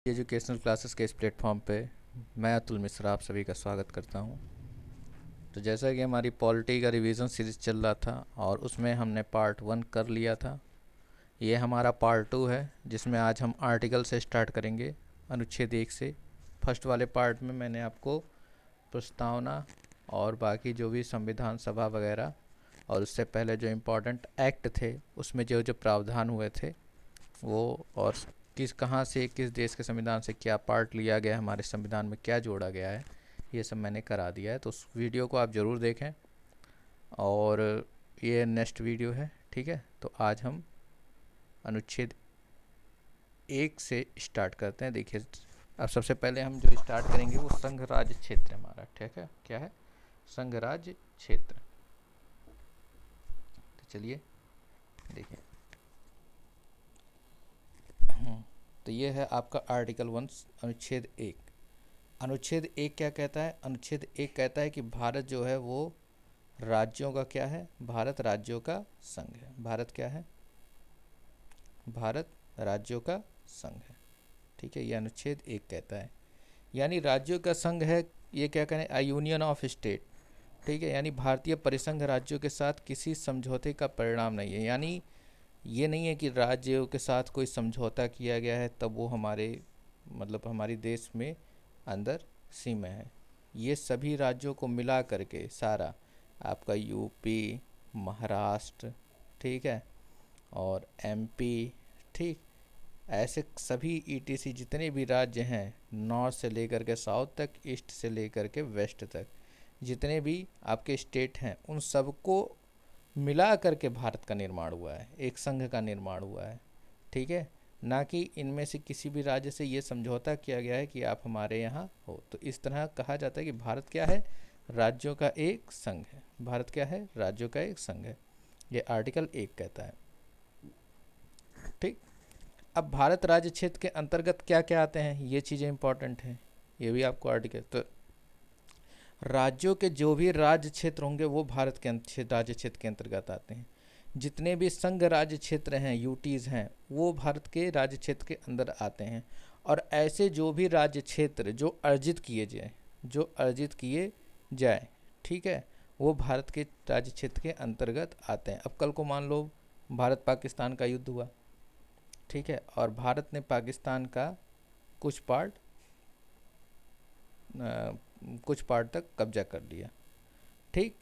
Educational classes के इस platform पे मैं अतुल मिश्रा आप सभी का स्वागत करता हूँ। तो जैसा कि हमारी पॉलिटी का रिवीजन सीरीज चल रहा था और उसमें हमने पार्ट 1 कर लिया था। ये हमारा पार्ट 2 है जिसमें आज हम आर्टिकल से स्टार्ट करेंगे, अनुच्छेद 1 से। फर्स्ट वाले पार्ट में मैंने आपको प्रस्तावना और बाकी जो भी संविधान सभा वगैरह और उससे पहले जो इम्पोर्टेंट एक्ट थे उसमें जो जो प्रावधान हुए थे वो, और कहाँ से किस देश के संविधान से क्या पार्ट लिया गया है, हमारे संविधान में क्या जोड़ा गया है, ये सब मैंने करा दिया है। तो उस वीडियो को आप ज़रूर देखें और ये नेक्स्ट वीडियो है, ठीक है। तो आज हम अनुच्छेद 1 से स्टार्ट करते हैं। देखिए, अब सबसे पहले हम जो स्टार्ट करेंगे वो संघ राज्य क्षेत्र हमारा, ठीक है। क्या है? संघ राज्य क्षेत्र। तो चलिए देखिए, तो ये है आपका आर्टिकल 1 अनुच्छेद 1। अनुच्छेद 1 क्या कहता है? अनुच्छेद 1 कहता है कि भारत जो है वो राज्यों का क्या है? भारत राज्यों का संघ है। भारत क्या है? भारत राज्यों का संघ है, ठीक है। ये अनुच्छेद 1 कहता है, यानी राज्यों का संघ है। ये क्या करें? अ यूनियन ऑफ स्टेट, ठीक है। यानी भारतीय परिसंघ राज्यों के साथ किसी समझौते का परिणाम नहीं है। यानी ये नहीं है कि राज्यों के साथ कोई समझौता किया गया है तब वो हमारे मतलब हमारे देश में अंदर सीमा है। ये सभी राज्यों को मिला करके सारा आपका यूपी, महाराष्ट्र, ठीक है, और एमपी, ठीक, ऐसे सभी ईटीसी जितने भी राज्य हैं, नॉर्थ से लेकर के साउथ तक, ईस्ट से लेकर के वेस्ट तक, जितने भी आपके स्टेट हैं उन सबको मिला करके भारत का निर्माण हुआ है, एक संघ का निर्माण हुआ है, ठीक है। ना कि इनमें से किसी भी राज्य से ये समझौता किया गया है कि आप हमारे यहाँ हो। तो इस तरह कहा जाता है कि भारत क्या है? राज्यों का एक संघ है। भारत क्या है? राज्यों का एक संघ है। ये आर्टिकल 1 कहता है, ठीक। अब भारत राज्य क्षेत्र के अंतर्गत क्या क्या आते हैं, ये चीज़ें इंपॉर्टेंट हैं, ये भी आपको आर्टिकल। तो राज्यों के जो भी राज्य क्षेत्र होंगे वो भारत के राज्य क्षेत्र के अंतर्गत आते हैं। जितने भी संघ राज्य क्षेत्र हैं, यूटीज़ हैं, वो भारत के राज्य क्षेत्र के अंदर आते हैं। और ऐसे जो भी राज्य क्षेत्र जो अर्जित किए जाए, ठीक है, वो भारत के राज्य क्षेत्र के अंतर्गत आते हैं। अब कल को मान लो भारत पाकिस्तान का युद्ध हुआ, ठीक है, और भारत ने पाकिस्तान का कुछ पार्ट कुछ पार्ट तक कब्जा कर लिया, ठीक।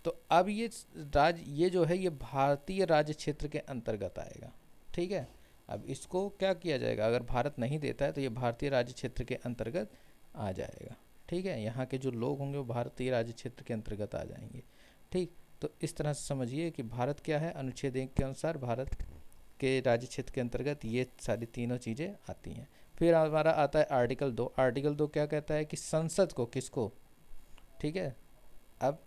तो अब ये जो है ये भारतीय राज्य क्षेत्र के अंतर्गत आएगा, ठीक है। अब इसको क्या किया जाएगा? अगर भारत नहीं देता है तो ये भारतीय राज्य क्षेत्र के अंतर्गत आ जाएगा, ठीक है। यहाँ के जो लोग होंगे वो भारतीय राज्य क्षेत्र के अंतर्गत आ जाएंगे, ठीक। तो इस तरह से समझिए कि भारत क्या है? अनुच्छेद 1 के अनुसार भारत के राज्य क्षेत्र के अंतर्गत ये सारी तीनों चीज़ें आती हैं। फिर हमारा आता है आर्टिकल 2। आर्टिकल 2 क्या कहता है कि संसद को, किसको, ठीक है। अब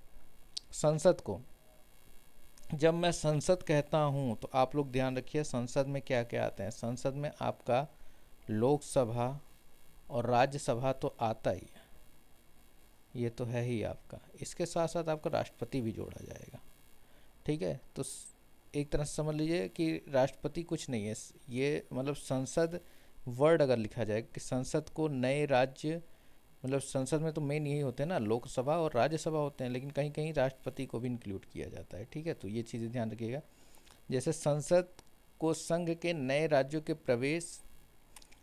संसद को, जब मैं संसद कहता हूँ तो आप लोग ध्यान रखिए संसद में क्या क्या आते हैं। संसद में आपका लोकसभा और राज्यसभा तो आता ही है, ये तो है ही आपका। इसके साथ साथ आपका राष्ट्रपति भी जोड़ा जाएगा, ठीक है। तो एक तरह से समझ लीजिए कि राष्ट्रपति कुछ नहीं है, ये मतलब संसद वर्ड अगर लिखा जाए कि संसद को नए राज्य, मतलब संसद में तो मेन यही होते हैं ना, लोकसभा और राज्यसभा होते हैं, लेकिन कहीं कहीं राष्ट्रपति को भी इंक्लूड किया जाता है, ठीक है। तो ये चीज़ें ध्यान रखिएगा। जैसे संसद को संघ के नए राज्यों के प्रवेश,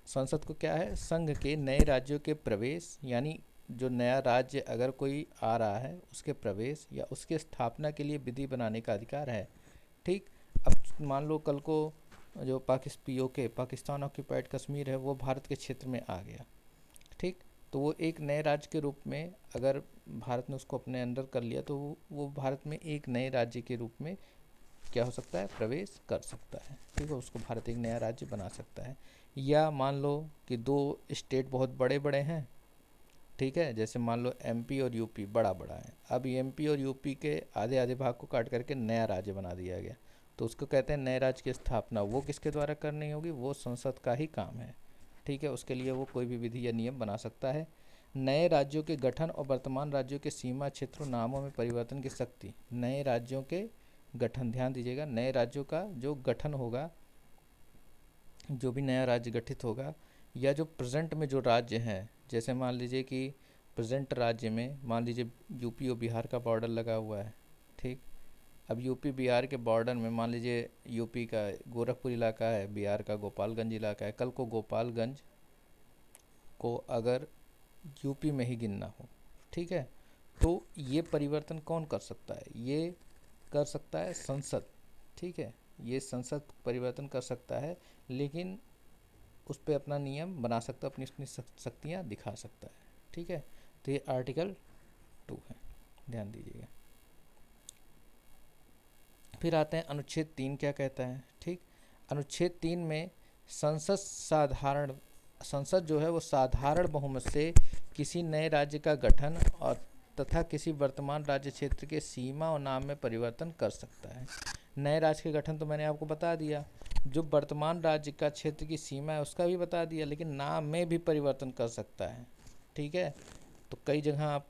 संसद को क्या है? संघ के नए राज्यों के प्रवेश, यानी जो नया राज्य अगर कोई आ रहा है उसके प्रवेश या उसके स्थापना के लिए विधि बनाने का अधिकार है, ठीक। अब मान लो कल को जो पीओके, पाकिस्तान ऑक्यूपाइड कश्मीर है, वो भारत के क्षेत्र में आ गया, ठीक। तो वो एक नए राज्य के रूप में, अगर भारत ने उसको अपने अंडर कर लिया तो वो भारत में एक नए राज्य के रूप में क्या हो सकता है? प्रवेश कर सकता है, ठीक है। उसको भारत एक नया राज्य बना सकता है। या मान लो कि दो स्टेट बहुत बड़े बड़े हैं, ठीक है, जैसे मान लो एमपी और यूपी बड़ा बड़ा है। अब एमपी और यूपी के आधे आधे भाग को काट करके नया राज्य बना दिया गया, तो उसको कहते हैं नए राज्य की स्थापना। वो किसके द्वारा करनी होगी? वो संसद का ही काम है, ठीक है। उसके लिए वो कोई भी विधि या नियम बना सकता है। नए राज्यों के गठन और वर्तमान राज्यों के सीमा क्षेत्रों नामों में परिवर्तन की शक्ति। नए राज्यों के गठन, ध्यान दीजिएगा, नए राज्यों का जो गठन होगा, जो भी नया राज्य गठित होगा, या जो प्रेजेंट में जो राज्य हैं, जैसे मान लीजिए कि प्रेजेंट राज्य में मान लीजिए यूपी और बिहार का बॉर्डर लगा हुआ है, ठीक। अब यूपी बिहार के बॉर्डर में मान लीजिए यूपी का गोरखपुर इलाका है, बिहार का गोपालगंज इलाका है। कल को गोपालगंज को अगर यूपी में ही गिनना हो, ठीक है, तो ये परिवर्तन कौन कर सकता है? ये कर सकता है संसद, ठीक है। ये संसद परिवर्तन कर सकता है, लेकिन उस पर अपना नियम बना सकता है, अपनी अपनी शक्तियाँ दिखा सकता है, ठीक है। तो ये आर्टिकल 2 है, ध्यान दीजिएगा। फिर आते हैं अनुच्छेद 3 क्या कहता है, ठीक। अनुच्छेद 3 में संसद जो है वो साधारण बहुमत से किसी नए राज्य का गठन और तथा किसी वर्तमान राज्य क्षेत्र के सीमा और नाम में परिवर्तन कर सकता है। नए राज्य के गठन तो मैंने आपको बता दिया, जो वर्तमान राज्य का क्षेत्र की सीमा है उसका भी बता दिया, लेकिन नाम में भी परिवर्तन कर सकता है, ठीक है। तो कई जगह आप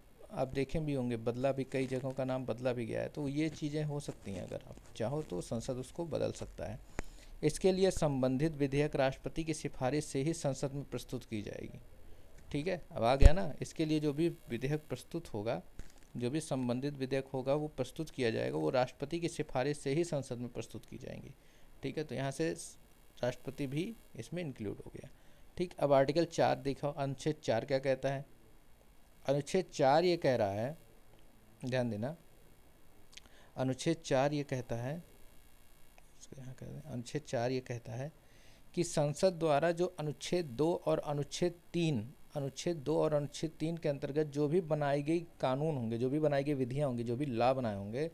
देखें भी होंगे, बदला भी, कई जगहों का नाम बदला भी गया है, तो ये चीज़ें हो सकती हैं। अगर आप चाहो तो संसद उसको बदल सकता है। इसके लिए संबंधित विधेयक राष्ट्रपति की सिफारिश से ही संसद में प्रस्तुत की जाएगी, ठीक है। अब आ गया ना, इसके लिए जो भी विधेयक प्रस्तुत होगा, जो भी संबंधित विधेयक होगा वो प्रस्तुत किया जाएगा, वो राष्ट्रपति की सिफारिश से ही संसद में प्रस्तुत की जाएंगी, ठीक है। तो यहाँ से राष्ट्रपति भी इसमें इंक्लूड हो गया, ठीक। अब आर्टिकल 4 देखो, अनुच्छेद 4 क्या कहता है। अनुच्छेद 4 ये कह रहा है, ध्यान देना, अनुच्छेद 4 ये कहता है, यहाँ कह दें, अनुच्छेद 4 ये कहता है कि संसद द्वारा जो अनुच्छेद 2 और अनुच्छेद 3 के अंतर्गत जो भी बनाई गई कानून होंगे, जो भी बनाई गई विधियाँ होंगी, जो भी लॉ बनाए होंगे,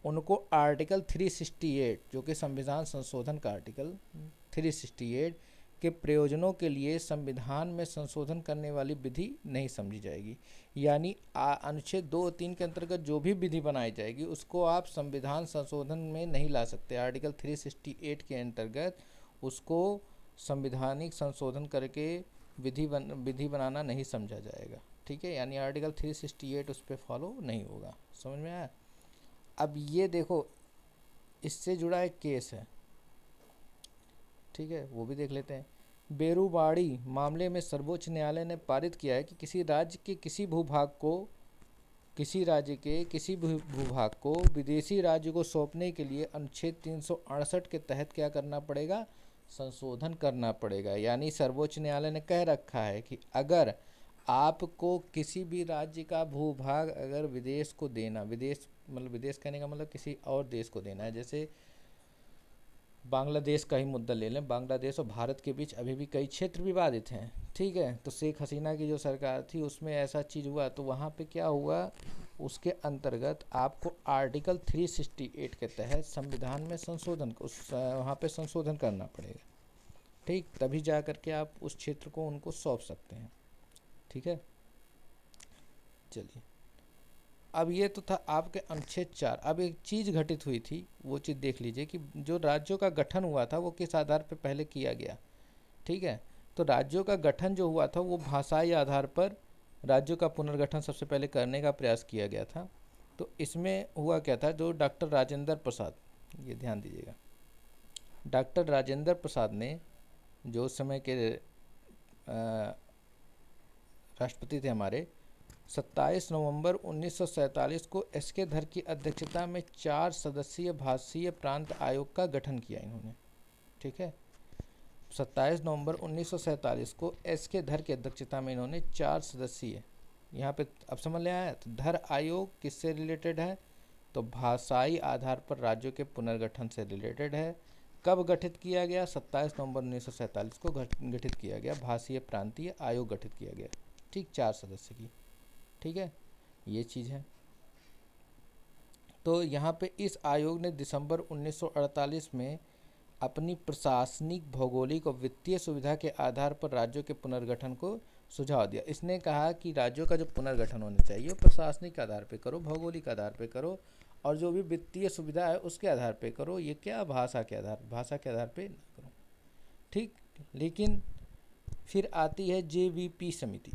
उनको आर्टिकल 368 जो कि संविधान संशोधन का आर्टिकल 368 के प्रयोजनों के लिए संविधान में संशोधन करने वाली विधि नहीं समझी जाएगी। यानी अनुच्छेद 2 और 3 के अंतर्गत जो भी विधि बनाई जाएगी उसको आप संविधान संशोधन में नहीं ला सकते। आर्टिकल 368 के अंतर्गत उसको संविधानिक संशोधन करके विधि बनाना नहीं समझा जाएगा, ठीक है। यानी आर्टिकल 368 उस पर फॉलो नहीं होगा। समझ में आया? अब ये देखो, इससे जुड़ा एक केस है, ठीक है, वो भी देख लेते हैं। बेरुबाड़ी मामले में सर्वोच्च न्यायालय ने पारित किया है कि किसी राज्य के किसी भूभाग को विदेशी राज्य को सौंपने के लिए अनुच्छेद 368 के तहत क्या करना पड़ेगा? संशोधन करना पड़ेगा। यानी सर्वोच्च न्यायालय ने कह रखा है कि अगर आपको किसी भी राज्य का भूभाग अगर विदेश को देना, विदेश मतलब विदेश कहने का मतलब किसी और देश को देना है, जैसे बांग्लादेश का ही मुद्दा ले लें, बांग्लादेश और भारत के बीच अभी भी कई क्षेत्र विवादित हैं, ठीक है। तो शेख हसीना की जो सरकार थी उसमें ऐसा चीज़ हुआ, तो वहाँ पे क्या हुआ, उसके अंतर्गत आपको आर्टिकल 368 के तहत संविधान में संशोधन वहाँ पे संशोधन करना पड़ेगा, ठीक। तभी जा कर के आप उस क्षेत्र को उनको सौंप सकते हैं, ठीक है। चलिए, अब ये तो था आपके अनुच्छेद 4। अब एक चीज़ घटित हुई थी, वो चीज़ देख लीजिए कि जो राज्यों का गठन हुआ था वो किस आधार पर पहले किया गया, ठीक है। तो राज्यों का गठन जो हुआ था वो भाषाई आधार पर राज्यों का पुनर्गठन सबसे पहले करने का प्रयास किया गया था। तो इसमें हुआ क्या था, जो डॉक्टर राजेंद्र प्रसाद, ये ध्यान दीजिएगा, डॉक्टर राजेंद्र प्रसाद ने, जो उस समय के राष्ट्रपति थे हमारे, 27 नवंबर 1947 को एस.के. धर की अध्यक्षता में 4 सदस्यीय भाषीय प्रांत आयोग का गठन किया इन्होंने, ठीक है। 27 नवंबर 1947 को एस.के. धर की अध्यक्षता में इन्होंने 4 सदस्यीय, यहाँ पे अब समझ में आया। तो धर आयोग किससे रिलेटेड है? तो भाषाई आधार पर राज्यों के पुनर्गठन से रिलेटेड है। कब गठित किया गया? 27 नवंबर 1947 को गठित किया गया, भाषीय प्रांतीय आयोग गठित किया गया, ठीक, 4 सदस्य की, ठीक है। ये चीज़ है। तो यहाँ पे इस आयोग ने दिसंबर 1948 में अपनी प्रशासनिक, भौगोलिक और वित्तीय सुविधा के आधार पर राज्यों के पुनर्गठन को सुझाव दिया। इसने कहा कि राज्यों का जो पुनर्गठन होना चाहिए वो प्रशासनिक आधार पे करो, भौगोलिक आधार पे करो, और जो भी वित्तीय सुविधा है उसके आधार पे करो। ये क्या, भाषा के आधार पे ना करो, ठीक। लेकिन फिर आती है JVP समिति,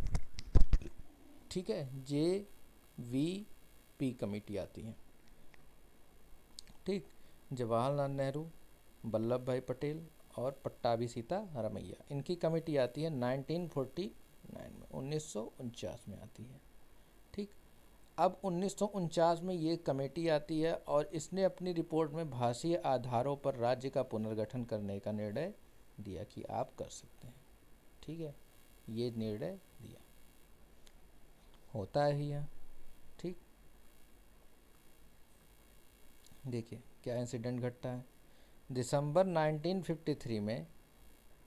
ठीक है, JVP कमेटी आती है, ठीक। जवाहरलाल नेहरू, वल्लभ भाई पटेल और पट्टाभी सीता रमैया। इनकी कमेटी आती है 1949 में, 1949 में आती है। ठीक, अब 1949 में ये कमेटी आती है और इसने अपनी रिपोर्ट में भाषीय आधारों पर राज्य का पुनर्गठन करने का निर्णय दिया कि आप कर सकते हैं। ठीक है, ये निर्णय दिया, होता है यह। ठीक, देखिए क्या इंसिडेंट घटता है। दिसंबर 1953 में,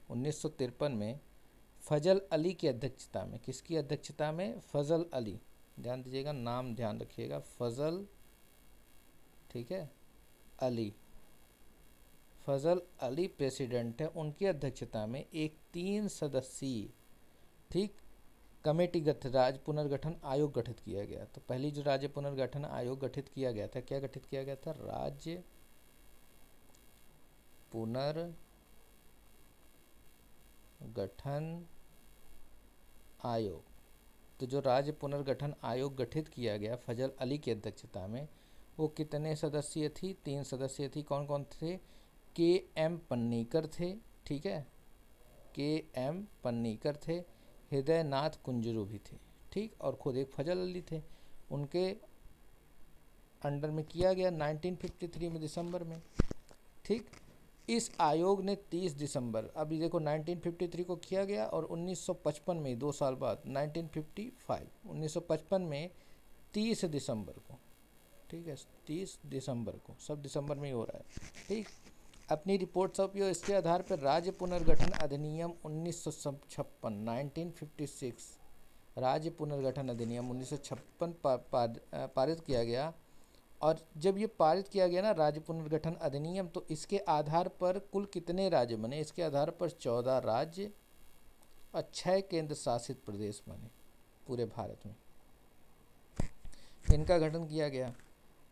1953 में फजल अली की अध्यक्षता में, किसकी अध्यक्षता में? फजल अली, ध्यान दीजिएगा, नाम ध्यान रखिएगा, फजल, ठीक है, अली, फजल अली प्रेसिडेंट है, उनकी अध्यक्षता में एक 3 सदस्यीय, ठीक, कमेटीगत राज्य पुनर्गठन आयोग गठित किया गया। तो पहली जो राज्य पुनर्गठन आयोग गठित किया गया था, क्या गठित किया गया था? राज्य पुनर्गठन आयोग। तो जो राज्य पुनर्गठन आयोग गठित किया गया फजल अली की अध्यक्षता में, वो कितने सदस्यीय थी? 3 सदस्यीय थी। कौन कौन थे? के एम पन्नीकर थे, ठीक है, के एम पन्नीकर थे, हृदय नाथ कुंजरू भी थे, ठीक, और खुद एक फजल अली थे। उनके अंडर में किया गया 1953 में दिसंबर में। ठीक, इस आयोग ने 30 दिसंबर, अभी देखो 1953 को किया गया और 1955 में, 2 साल बाद 1955 में 30 दिसंबर को, ठीक है, 30 दिसंबर को, सब दिसंबर में ही हो रहा है। ठीक, अपनी रिपोर्ट सौंपी और इसके आधार पर राज्य पुनर्गठन अधिनियम 1956, 1956, राज्य पुनर्गठन अधिनियम 1956 पारित किया गया। और जब ये पारित किया गया ना राज्य पुनर्गठन अधिनियम, तो इसके आधार पर कुल कितने राज्य बने? इसके आधार पर 14 राज्य और 6 केंद्र शासित प्रदेश बने पूरे भारत में, इनका गठन किया गया।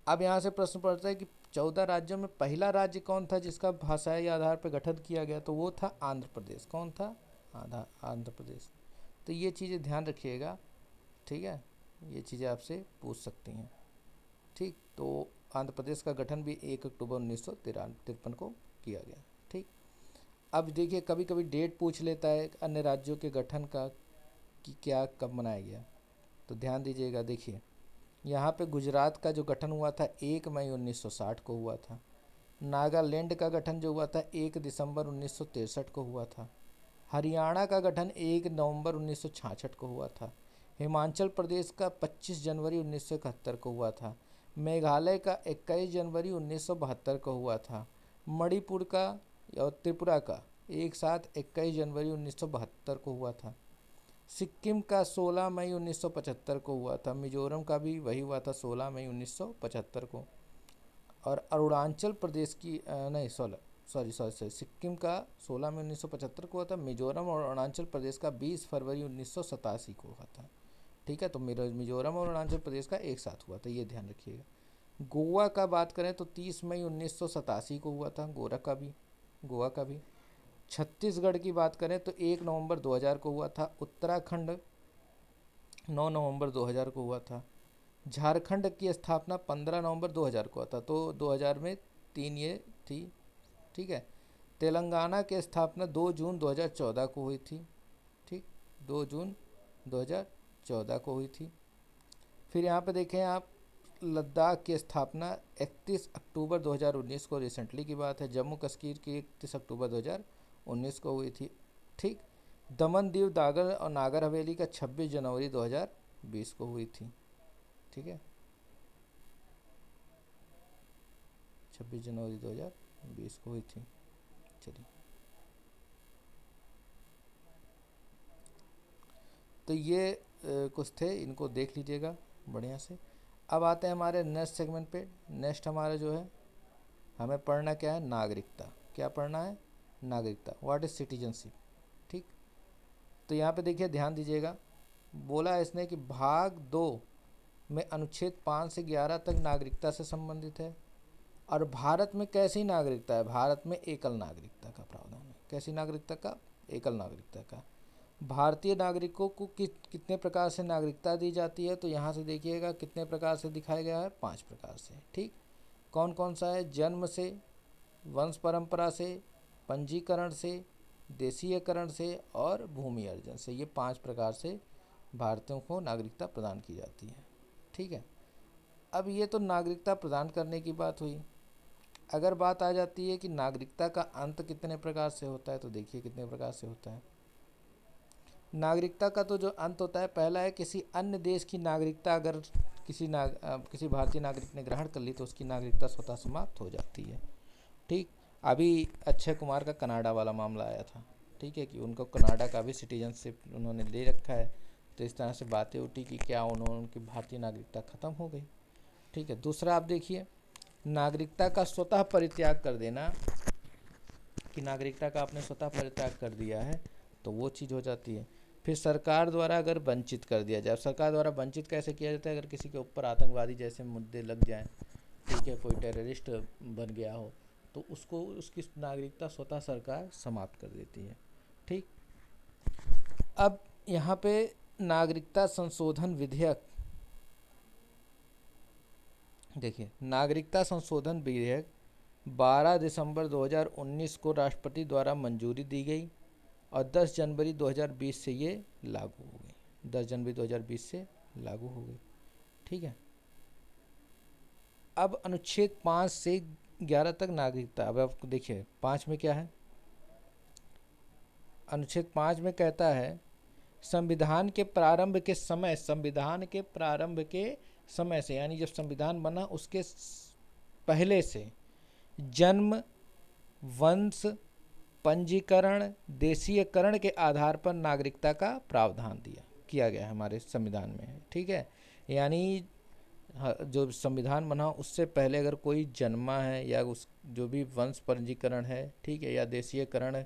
अब यहाँ से प्रश्न पड़ता है कि 14 राज्यों में पहला राज्य कौन था जिसका भाषाई आधार पर गठन किया गया? तो वो था आंध्र प्रदेश। कौन था? आंध्र प्रदेश। तो ये चीज़ें ध्यान रखिएगा, ठीक है, ये चीज़ें आपसे पूछ सकती हैं। ठीक, तो आंध्र प्रदेश का गठन भी 1 अक्टूबर 1953 को किया गया। ठीक, अब देखिए कभी कभी डेट पूछ लेता है अन्य राज्यों के गठन का कि क्या कब मनाया गया, तो ध्यान दीजिएगा। देखिए यहाँ पे गुजरात का जो गठन हुआ था 1 मई 1960 को हुआ था। नागालैंड का गठन जो हुआ था 1 दिसंबर 1963 को हुआ था। हरियाणा का गठन 1 नवंबर 1966 को हुआ था। हिमाचल प्रदेश का 25 जनवरी 1971 को हुआ था। मेघालय का 21 जनवरी 1972 को हुआ था। मणिपुर का और त्रिपुरा का एक साथ 21 जनवरी 1972 को हुआ था। सिक्किम का 16 मई 1975 को हुआ था। मिजोरम का भी वही हुआ था 16 मई 1975 को। और अरुणाचल प्रदेश की नहीं सॉरी सिक्किम का 16 मई 1975 को हुआ था। मिजोरम और अरुणाचल प्रदेश का 20 फरवरी 1987 को हुआ था। ठीक है, तो मिजोरम और अरुणाचल प्रदेश का एक साथ हुआ था, ये ध्यान रखिएगा। गोवा का बात करें तो 30 मई 1987 को हुआ था, गोवा का भी। छत्तीसगढ़ की बात करें तो 1 नवंबर 2000 को हुआ था। उत्तराखंड 9 नवंबर 2000 को हुआ था। झारखंड की स्थापना 15 नवंबर 2000 को हुआ था, तो 2000 में 3 ये थी। ठीक है, तेलंगाना की स्थापना 2 जून 2014 को हुई थी। ठीक, 2 जून 2014 को हुई थी। फिर यहाँ पे देखें आप, लद्दाख की स्थापना 31 अक्टूबर 2019 को, रिसेंटली की बात है। जम्मू कश्मीर की 31 अक्टूबर 2019 को हुई थी। ठीक, दमन दीव दादर और नागर हवेली का 26 जनवरी 2020 को हुई थी। ठीक है, 26 जनवरी 2020 को हुई थी। चलिए, तो ये कुछ थे, इनको देख लीजिएगा बढ़िया से। अब आते हैं हमारे नेक्स्ट सेगमेंट पे। नेक्स्ट हमारा जो है, हमें पढ़ना क्या है? नागरिकता। क्या पढ़ना है? नागरिकता। What is citizenship. ठीक, तो यहाँ पे देखिए ध्यान दीजिएगा, बोला है इसने कि भाग 2 में अनुच्छेद 5 से 11 तक नागरिकता से संबंधित है। और भारत में कैसी नागरिकता है? भारत में एकल नागरिकता का प्रावधान है। कैसी नागरिकता का? एकल नागरिकता का। भारतीय नागरिकों को कितने प्रकार से नागरिकता दी जाती है? तो यहाँ से देखिएगा कितने प्रकार से दिखाया गया है, 5 प्रकार से। ठीक, कौन कौन सा है? जन्म से, वंश परंपरा से, पंजीकरण से, देशीयकरण से और भूमि अर्जन से। ये 5 प्रकार से भारतीयों को नागरिकता प्रदान की जाती है। ठीक है, अब ये तो नागरिकता प्रदान करने की बात हुई। अगर बात आ जाती है कि नागरिकता का अंत कितने प्रकार से होता है, तो देखिए कितने प्रकार से होता है। नागरिकता का तो जो अंत होता है, पहला है किसी अन्य देश की नागरिकता अगर किसी भारतीय नागरिक ने ग्रहण कर ली तो उसकी नागरिकता स्वतः समाप्त हो जाती है। ठीक, अभी अक्षय कुमार का कनाडा वाला मामला आया था, ठीक है, कि उनको कनाडा का भी सिटीजनशिप उन्होंने ले रखा है। तो इस तरह से बातें उठी कि क्या उनकी भारतीय नागरिकता ख़त्म हो गई। ठीक है, दूसरा आप देखिए, नागरिकता का स्वतः परित्याग कर देना, कि नागरिकता का आपने स्वतः परित्याग कर दिया है तो वो चीज़ हो जाती है। फिर सरकार द्वारा अगर वंचित कर दिया जाए, सरकार द्वारा वंचित कैसे किया जाता है, अगर किसी के ऊपर आतंकवादी जैसे मुद्दे लग जाएं, ठीक है, कोई टेररिस्ट बन गया हो, तो उसको उसकी नागरिकता स्वतः सरकार समाप्त कर देती है। ठीक, अब यहाँ पे नागरिकता संशोधन विधेयक, देखिए नागरिकता संशोधन विधेयक 12 दिसंबर 2019 को राष्ट्रपति द्वारा मंजूरी दी गई और 10 जनवरी 2020 से ये लागू हो गई। 10 जनवरी 2020 से लागू हो गई। ठीक है, अब अनुच्छेद 5 से 11 तक नागरिकता। अब आप देखिए 5 में क्या है, अनुच्छेद 5 में कहता है संविधान के प्रारंभ के समय, संविधान के प्रारंभ के समय से, यानी जब संविधान बना उसके पहले से जन्म, वंश, पंजीकरण, देशीयकरण के आधार पर नागरिकता का प्रावधान किया गया है हमारे संविधान में। ठीक है, यानी जो संविधान बना उससे पहले अगर कोई जन्मा है या उस जो भी वंश पंजीकरण है, ठीक है, या देशीयकरण,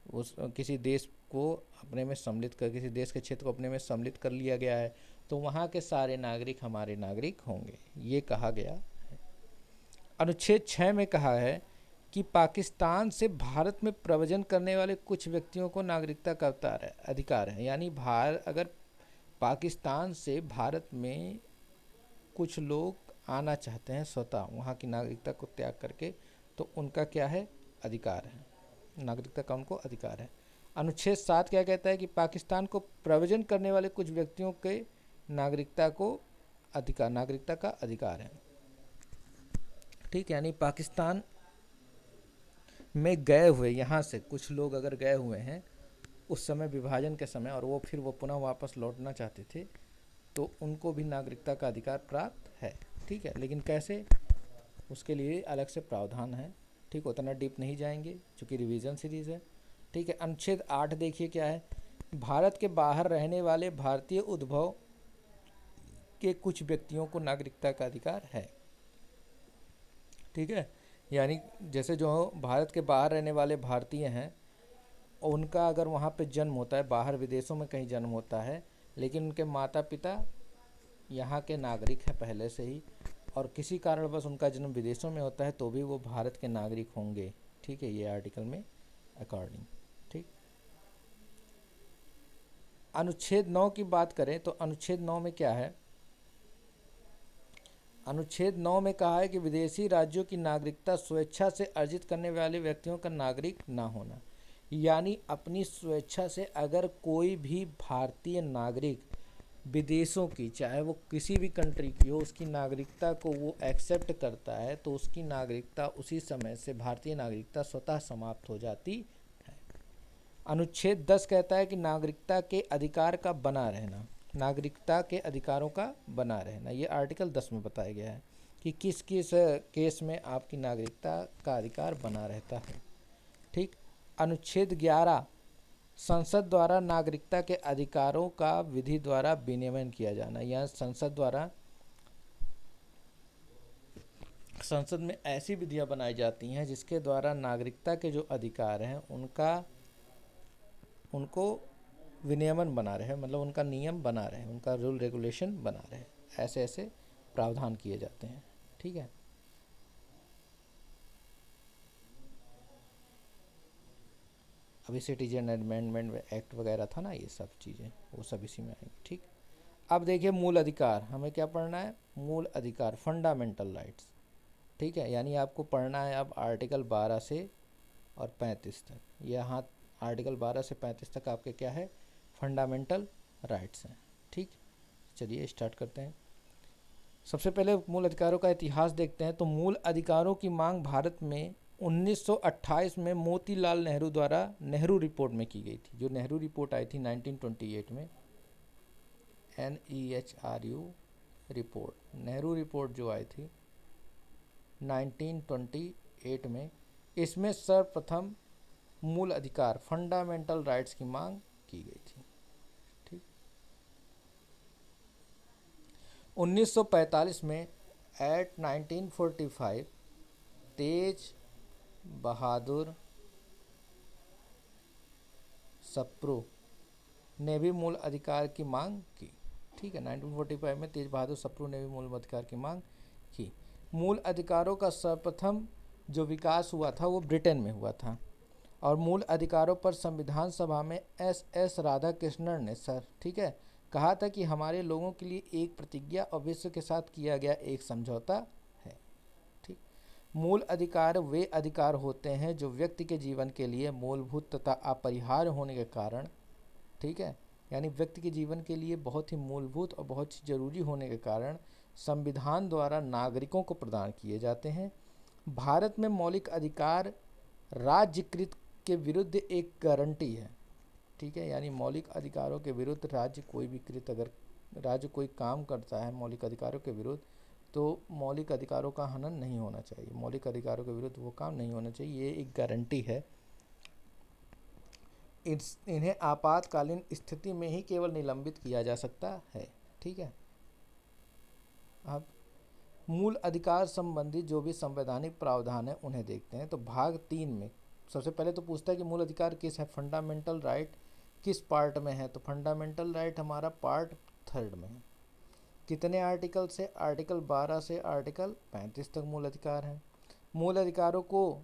उस किसी देश को अपने में सम्मिलित कर, किसी देश के क्षेत्र को अपने में सम्मिलित कर लिया गया है, तो वहाँ के सारे नागरिक हमारे नागरिक होंगे, ये कहा गया है। अनुच्छेद 6 में कहा है कि पाकिस्तान से भारत में प्रव्रजन करने वाले कुछ व्यक्तियों को नागरिकता का अधिकार है। यानी अगर पाकिस्तान से भारत में कुछ लोग आना चाहते हैं स्वतः वहाँ की नागरिकता को त्याग करके, तो उनका क्या है, अधिकार है, नागरिकता का उनको अधिकार है। अनुच्छेद 7 क्या कहता है कि पाकिस्तान को प्रव्रजन करने वाले कुछ व्यक्तियों के नागरिकता का अधिकार है। ठीक, यानी पाकिस्तान में गए हुए, यहाँ से कुछ लोग अगर गए हुए हैं उस समय विभाजन के समय, और वो फिर पुनः वापस लौटना चाहते थे, तो उनको भी नागरिकता का अधिकार प्राप्त है। ठीक है, लेकिन कैसे, उसके लिए अलग से प्रावधान है। ठीक, उतना डीप नहीं जाएंगे चूँकि रिवीजन सीरीज़ है। ठीक है, अनुच्छेद 8 देखिए क्या है, भारत के बाहर रहने वाले भारतीय उद्भव के कुछ व्यक्तियों को नागरिकता का अधिकार है। ठीक है, यानी जैसे जो भारत के बाहर रहने वाले भारतीय हैं, उनका अगर वहाँ पे जन्म होता है, बाहर विदेशों में कहीं जन्म होता है, लेकिन उनके माता पिता यहाँ के नागरिक हैं पहले से ही, और किसी कारणवश उनका जन्म विदेशों में होता है, तो भी वो भारत के नागरिक होंगे। ठीक है, ये आर्टिकल में अकॉर्डिंग। ठीक, अनुच्छेद 9 की बात करें तो अनुच्छेद 9 में क्या है, अनुच्छेद 9 में कहा है कि विदेशी राज्यों की नागरिकता स्वेच्छा से अर्जित करने वाले व्यक्तियों का नागरिक ना होना। यानी अपनी स्वेच्छा से अगर कोई भी भारतीय नागरिक विदेशों की, चाहे वो किसी भी कंट्री की हो, उसकी नागरिकता को वो एक्सेप्ट करता है, तो उसकी नागरिकता उसी समय से, भारतीय नागरिकता स्वतः समाप्त हो जाती है। अनुच्छेद 10 कहता है कि नागरिकता के अधिकार का बना रहना, नागरिकता के अधिकारों का बना रहना, ये आर्टिकल 10 में बताया गया है कि किस किस केस में आपकी नागरिकता का अधिकार बना रहता है। ठीक, अनुच्छेद 11 संसद द्वारा नागरिकता के अधिकारों का विधि द्वारा विनियमन किया जाना। यह संसद में ऐसी विधियां बनाई जाती हैं जिसके द्वारा नागरिकता के जो अधिकार हैं उनको विनियमन बना रहे, मतलब उनका नियम बना रहे, उनका रूल रेगुलेशन बना रहे, ऐसे ऐसे प्रावधान किए जाते हैं। ठीक है, अभी सिटीजन अमेंडमेंट एक्ट वगैरह था ना, ये सब चीज़ें वो सब इसी में आएंगी। ठीक, अब देखिए मूल अधिकार, हमें क्या पढ़ना है, मूल अधिकार, फंडामेंटल राइट्स। ठीक है, यानी आपको पढ़ना है अब आर्टिकल 12 से और 35 तक। यहाँ आर्टिकल 12 से 35 तक आपके क्या है, फंडामेंटल राइट्स हैं। ठीक, चलिए स्टार्ट करते हैं। सबसे पहले मूल अधिकारों का इतिहास देखते हैं। तो मूल अधिकारों की मांग भारत में 1928 में मोतीलाल नेहरू द्वारा नेहरू रिपोर्ट में की गई थी। जो नेहरू रिपोर्ट आई थी 1928 में, NEHRU रिपोर्ट, नेहरू रिपोर्ट जो आई थी 1928 में, इसमें सर्वप्रथम मूल अधिकार फंडामेंटल राइट्स की मांग की गई थी। ठीक, 1945 में एट 1945 तेज बहादुर सप्रू ने भी मूल अधिकार की मांग की। ठीक है, 1945 में तेज बहादुर सप्रू ने भी मूल अधिकार की मांग की। मूल अधिकारों का सर्वप्रथम जो विकास हुआ था वो ब्रिटेन में हुआ था, और मूल अधिकारों पर संविधान सभा में SS राधाकृष्णन ने ठीक है, कहा था कि हमारे लोगों के लिए एक प्रतिज्ञा और विश्व के साथ किया गया एक समझौता है। ठीक, मूल अधिकार वे अधिकार होते हैं जो व्यक्ति के जीवन के लिए मूलभूत तथा अपरिहार्य होने के कारण, ठीक है, यानी व्यक्ति के जीवन के लिए बहुत ही मूलभूत और बहुत ही जरूरी होने के कारण संविधान द्वारा नागरिकों को प्रदान किए जाते हैं। भारत में मौलिक अधिकार राज्यकृत के विरुद्ध एक गारंटी है। ठीक है, यानी मौलिक अधिकारों के विरुद्ध राज्य कोई भी कृत, अगर राज्य कोई काम करता है मौलिक अधिकारों के विरुद्ध, तो मौलिक अधिकारों का हनन नहीं होना चाहिए, मौलिक अधिकारों के विरुद्ध वो काम नहीं होना चाहिए, ये एक गारंटी है। इन्हें आपातकालीन स्थिति में ही केवल निलंबित किया जा सकता है। ठीक है, अब मूल अधिकार संबंधी जो भी संवैधानिक प्रावधान है उन्हें देखते हैं। तो भाग 3 में सबसे पहले तो पूछता है कि मूल अधिकार किस है, फंडामेंटल राइट किस पार्ट में है। तो फंडामेंटल राइट हमारा पार्ट 3 में है। कितने आर्टिकल से, आर्टिकल 12 से आर्टिकल 35 तक मूल अधिकार हैं। मूल अधिकारों को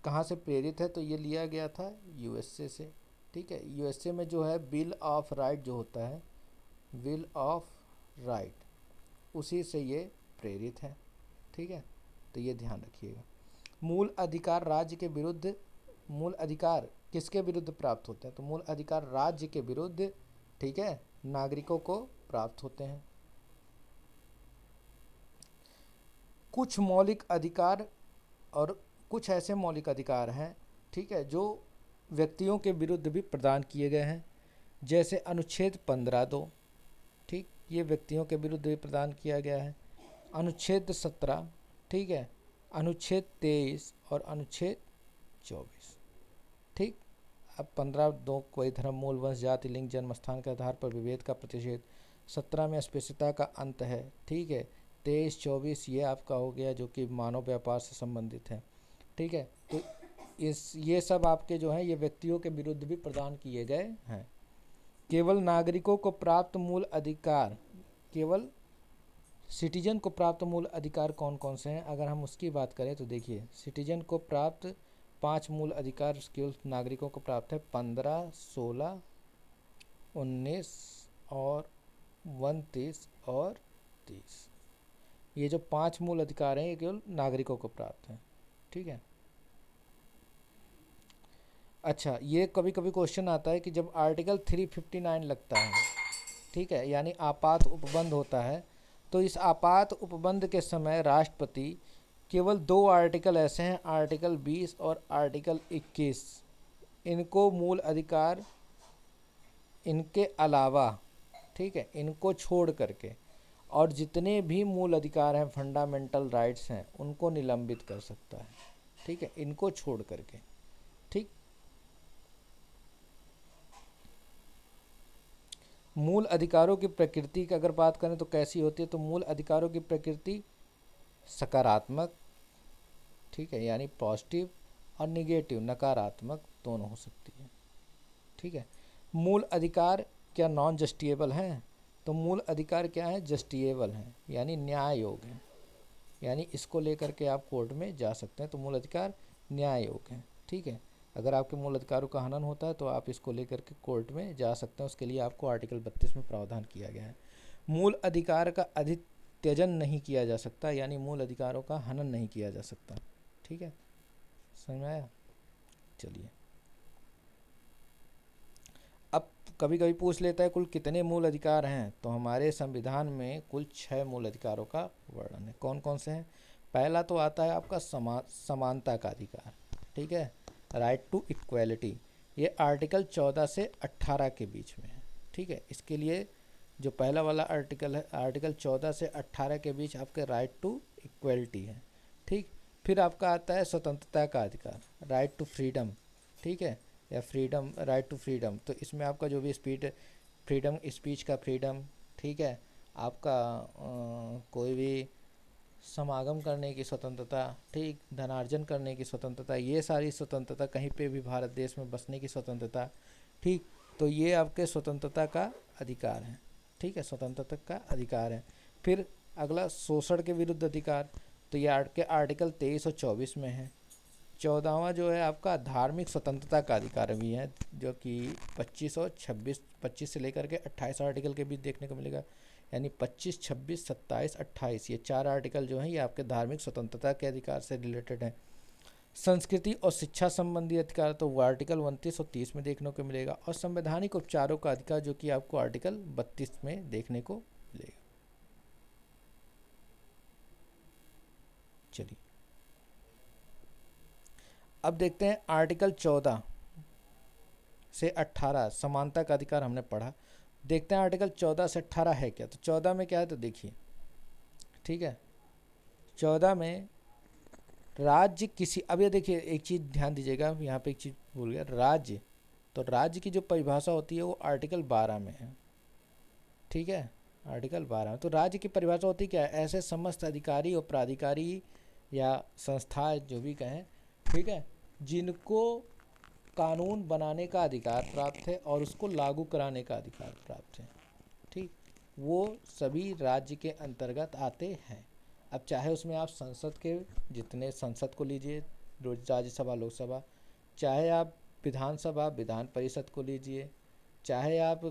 कहाँ से प्रेरित है, तो ये लिया गया था USA से। ठीक है, USA में जो है बिल ऑफ राइट जो होता है, बिल ऑफ राइट, उसी से ये प्रेरित है। ठीक है, तो ये ध्यान रखिएगा। मूल अधिकार राज्य के विरुद्ध, मूल अधिकार किसके विरुद्ध प्राप्त होते हैं, तो मूल अधिकार राज्य के विरुद्ध, ठीक है, नागरिकों को प्राप्त होते हैं। कुछ मौलिक अधिकार और कुछ ऐसे मौलिक अधिकार हैं, ठीक है, जो व्यक्तियों के विरुद्ध भी प्रदान किए गए हैं। जैसे अनुच्छेद 15(2), ठीक, ये व्यक्तियों के विरुद्ध भी प्रदान किया गया है। अनुच्छेद 17, ठीक है, अनुच्छेद 23 और अनुच्छेद 24। ठीक, अब 15(2) कोई धर्म, मूल, वंश, जाति, लिंग, जन्म स्थान के आधार पर विभेद का प्रतिषेध। 17 में अस्पृश्यता का अंत है। ठीक है, 23-24 ये आपका हो गया जो कि मानव व्यापार से संबंधित है। ठीक है, तो ये सब आपके जो हैं ये व्यक्तियों के विरुद्ध भी प्रदान किए गए हैं। केवल नागरिकों को प्राप्त मूल अधिकार, केवल सिटीजन को प्राप्त मूल अधिकार कौन कौन से हैं, अगर हम उसकी बात करें तो देखिए, सिटीजन को प्राप्त 5 मूल अधिकार केवल नागरिकों को प्राप्त है, 15, 16, 19 और 29 और 30। ये जो 5 मूल अधिकार हैं ये केवल नागरिकों को प्राप्त हैं। ठीक है, अच्छा, ये कभी कभी क्वेश्चन आता है कि जब आर्टिकल 359 लगता है, ठीक है, यानी आपात उपबंध होता है, तो इस आपात उपबंध के समय राष्ट्रपति केवल 2 आर्टिकल ऐसे हैं, आर्टिकल 20 और आर्टिकल 21, इनको मूल अधिकार, इनके अलावा, ठीक है, इनको छोड़ करके और जितने भी मूल अधिकार हैं, फंडामेंटल राइट्स हैं, उनको निलंबित कर सकता है। ठीक है, इनको छोड़ करके। ठीक, मूल अधिकारों की प्रकृति की अगर बात करें तो कैसी होती है, तो मूल अधिकारों की प्रकृति सकारात्मक, ठीक है, यानी पॉजिटिव, और निगेटिव, नकारात्मक, दोनों हो सकती है। ठीक है, मूल अधिकार क्या नॉन जस्टिएबल हैं, तो मूल अधिकार क्या है, जस्टिएबल हैं, यानी न्याय योग्य हैं, यानी इसको लेकर के आप कोर्ट में जा सकते हैं, तो मूल अधिकार न्याय योग्य हैं। ठीक है, अगर आपके मूल अधिकारों का हनन होता है तो आप इसको लेकर के कोर्ट में जा सकते हैं, उसके लिए आपको आर्टिकल 32 में प्रावधान किया गया है। मूल अधिकार का अधित्यजन नहीं किया जा सकता, यानी मूल अधिकारों का हनन नहीं किया जा सकता। ठीक है, समझ में आया? चलिए, अब कभी कभी पूछ लेता है कुल कितने मूल अधिकार हैं, तो हमारे संविधान में कुल 6 मूल अधिकारों का वर्णन है। कौन कौन से हैं? पहला तो आता है आपका समानता का अधिकार, ठीक है, राइट टू इक्वेलिटी। ये आर्टिकल 14 से 18 के बीच में है, ठीक है। इसके लिए जो पहला वाला आर्टिकल है, आर्टिकल 14 से 18 के बीच आपके राइट टू इक्वेलिटी है, ठीक। फिर आपका आता है स्वतंत्रता का अधिकार, राइट टू फ्रीडम, ठीक है, या फ्रीडम, राइट टू फ्रीडम। तो इसमें आपका जो भी फ्रीडम स्पीच का फ्रीडम, ठीक है, आपका कोई भी समागम करने की स्वतंत्रता, ठीक, धनार्जन करने की स्वतंत्रता, ये सारी स्वतंत्रता, कहीं पे भी भारत देश में बसने की स्वतंत्रता, ठीक। तो ये आपके स्वतंत्रता का अधिकार है, ठीक है, स्वतंत्रता का अधिकार है। फिर अगला शोषण के विरुद्ध अधिकार, तो ये आपके आर्टिकल 23 और 24 में है। 14वां जो है आपका धार्मिक स्वतंत्रता का अधिकार भी है, जो कि 25 और 26, 25 से लेकर के 28 आर्टिकल के बीच देखने को मिलेगा। यानी 25, 26, 27, 28 ये 4 आर्टिकल जो हैं ये आपके धार्मिक स्वतंत्रता के अधिकार से रिलेटेड हैं। संस्कृति और शिक्षा संबंधी अधिकार तो वो आर्टिकल 29 और 30 में देखने को मिलेगा। और संवैधानिक उपचारों का अधिकार जो कि आपको आर्टिकल 32 में देखने को मिलेगा। चलिए, अब देखते हैं आर्टिकल 14 से 18 समानता का अधिकार हमने पढ़ा। देखते हैं आर्टिकल 14 से 18 है क्या। तो 14 में क्या है, तो देखिए, ठीक है, 14 में राज्य किसी, अब ये देखिए एक चीज़ ध्यान दीजिएगा, यहाँ पे एक चीज़ भूल गया, राज्य, तो राज्य की जो परिभाषा होती है वो आर्टिकल 12 में है, ठीक है, आर्टिकल 12 में। तो राज्य की परिभाषा होती क्या है, ऐसे समस्त अधिकारी और प्राधिकारी या संस्था जो भी कहें, ठीक है, जिनको कानून बनाने का अधिकार प्राप्त है और उसको लागू कराने का अधिकार प्राप्त है, ठीक, वो सभी राज्य के अंतर्गत आते हैं। अब चाहे उसमें आप संसद के जितने संसद को लीजिए, राज्यसभा, लोकसभा, चाहे आप विधानसभा, विधान परिषद को लीजिए, चाहे आप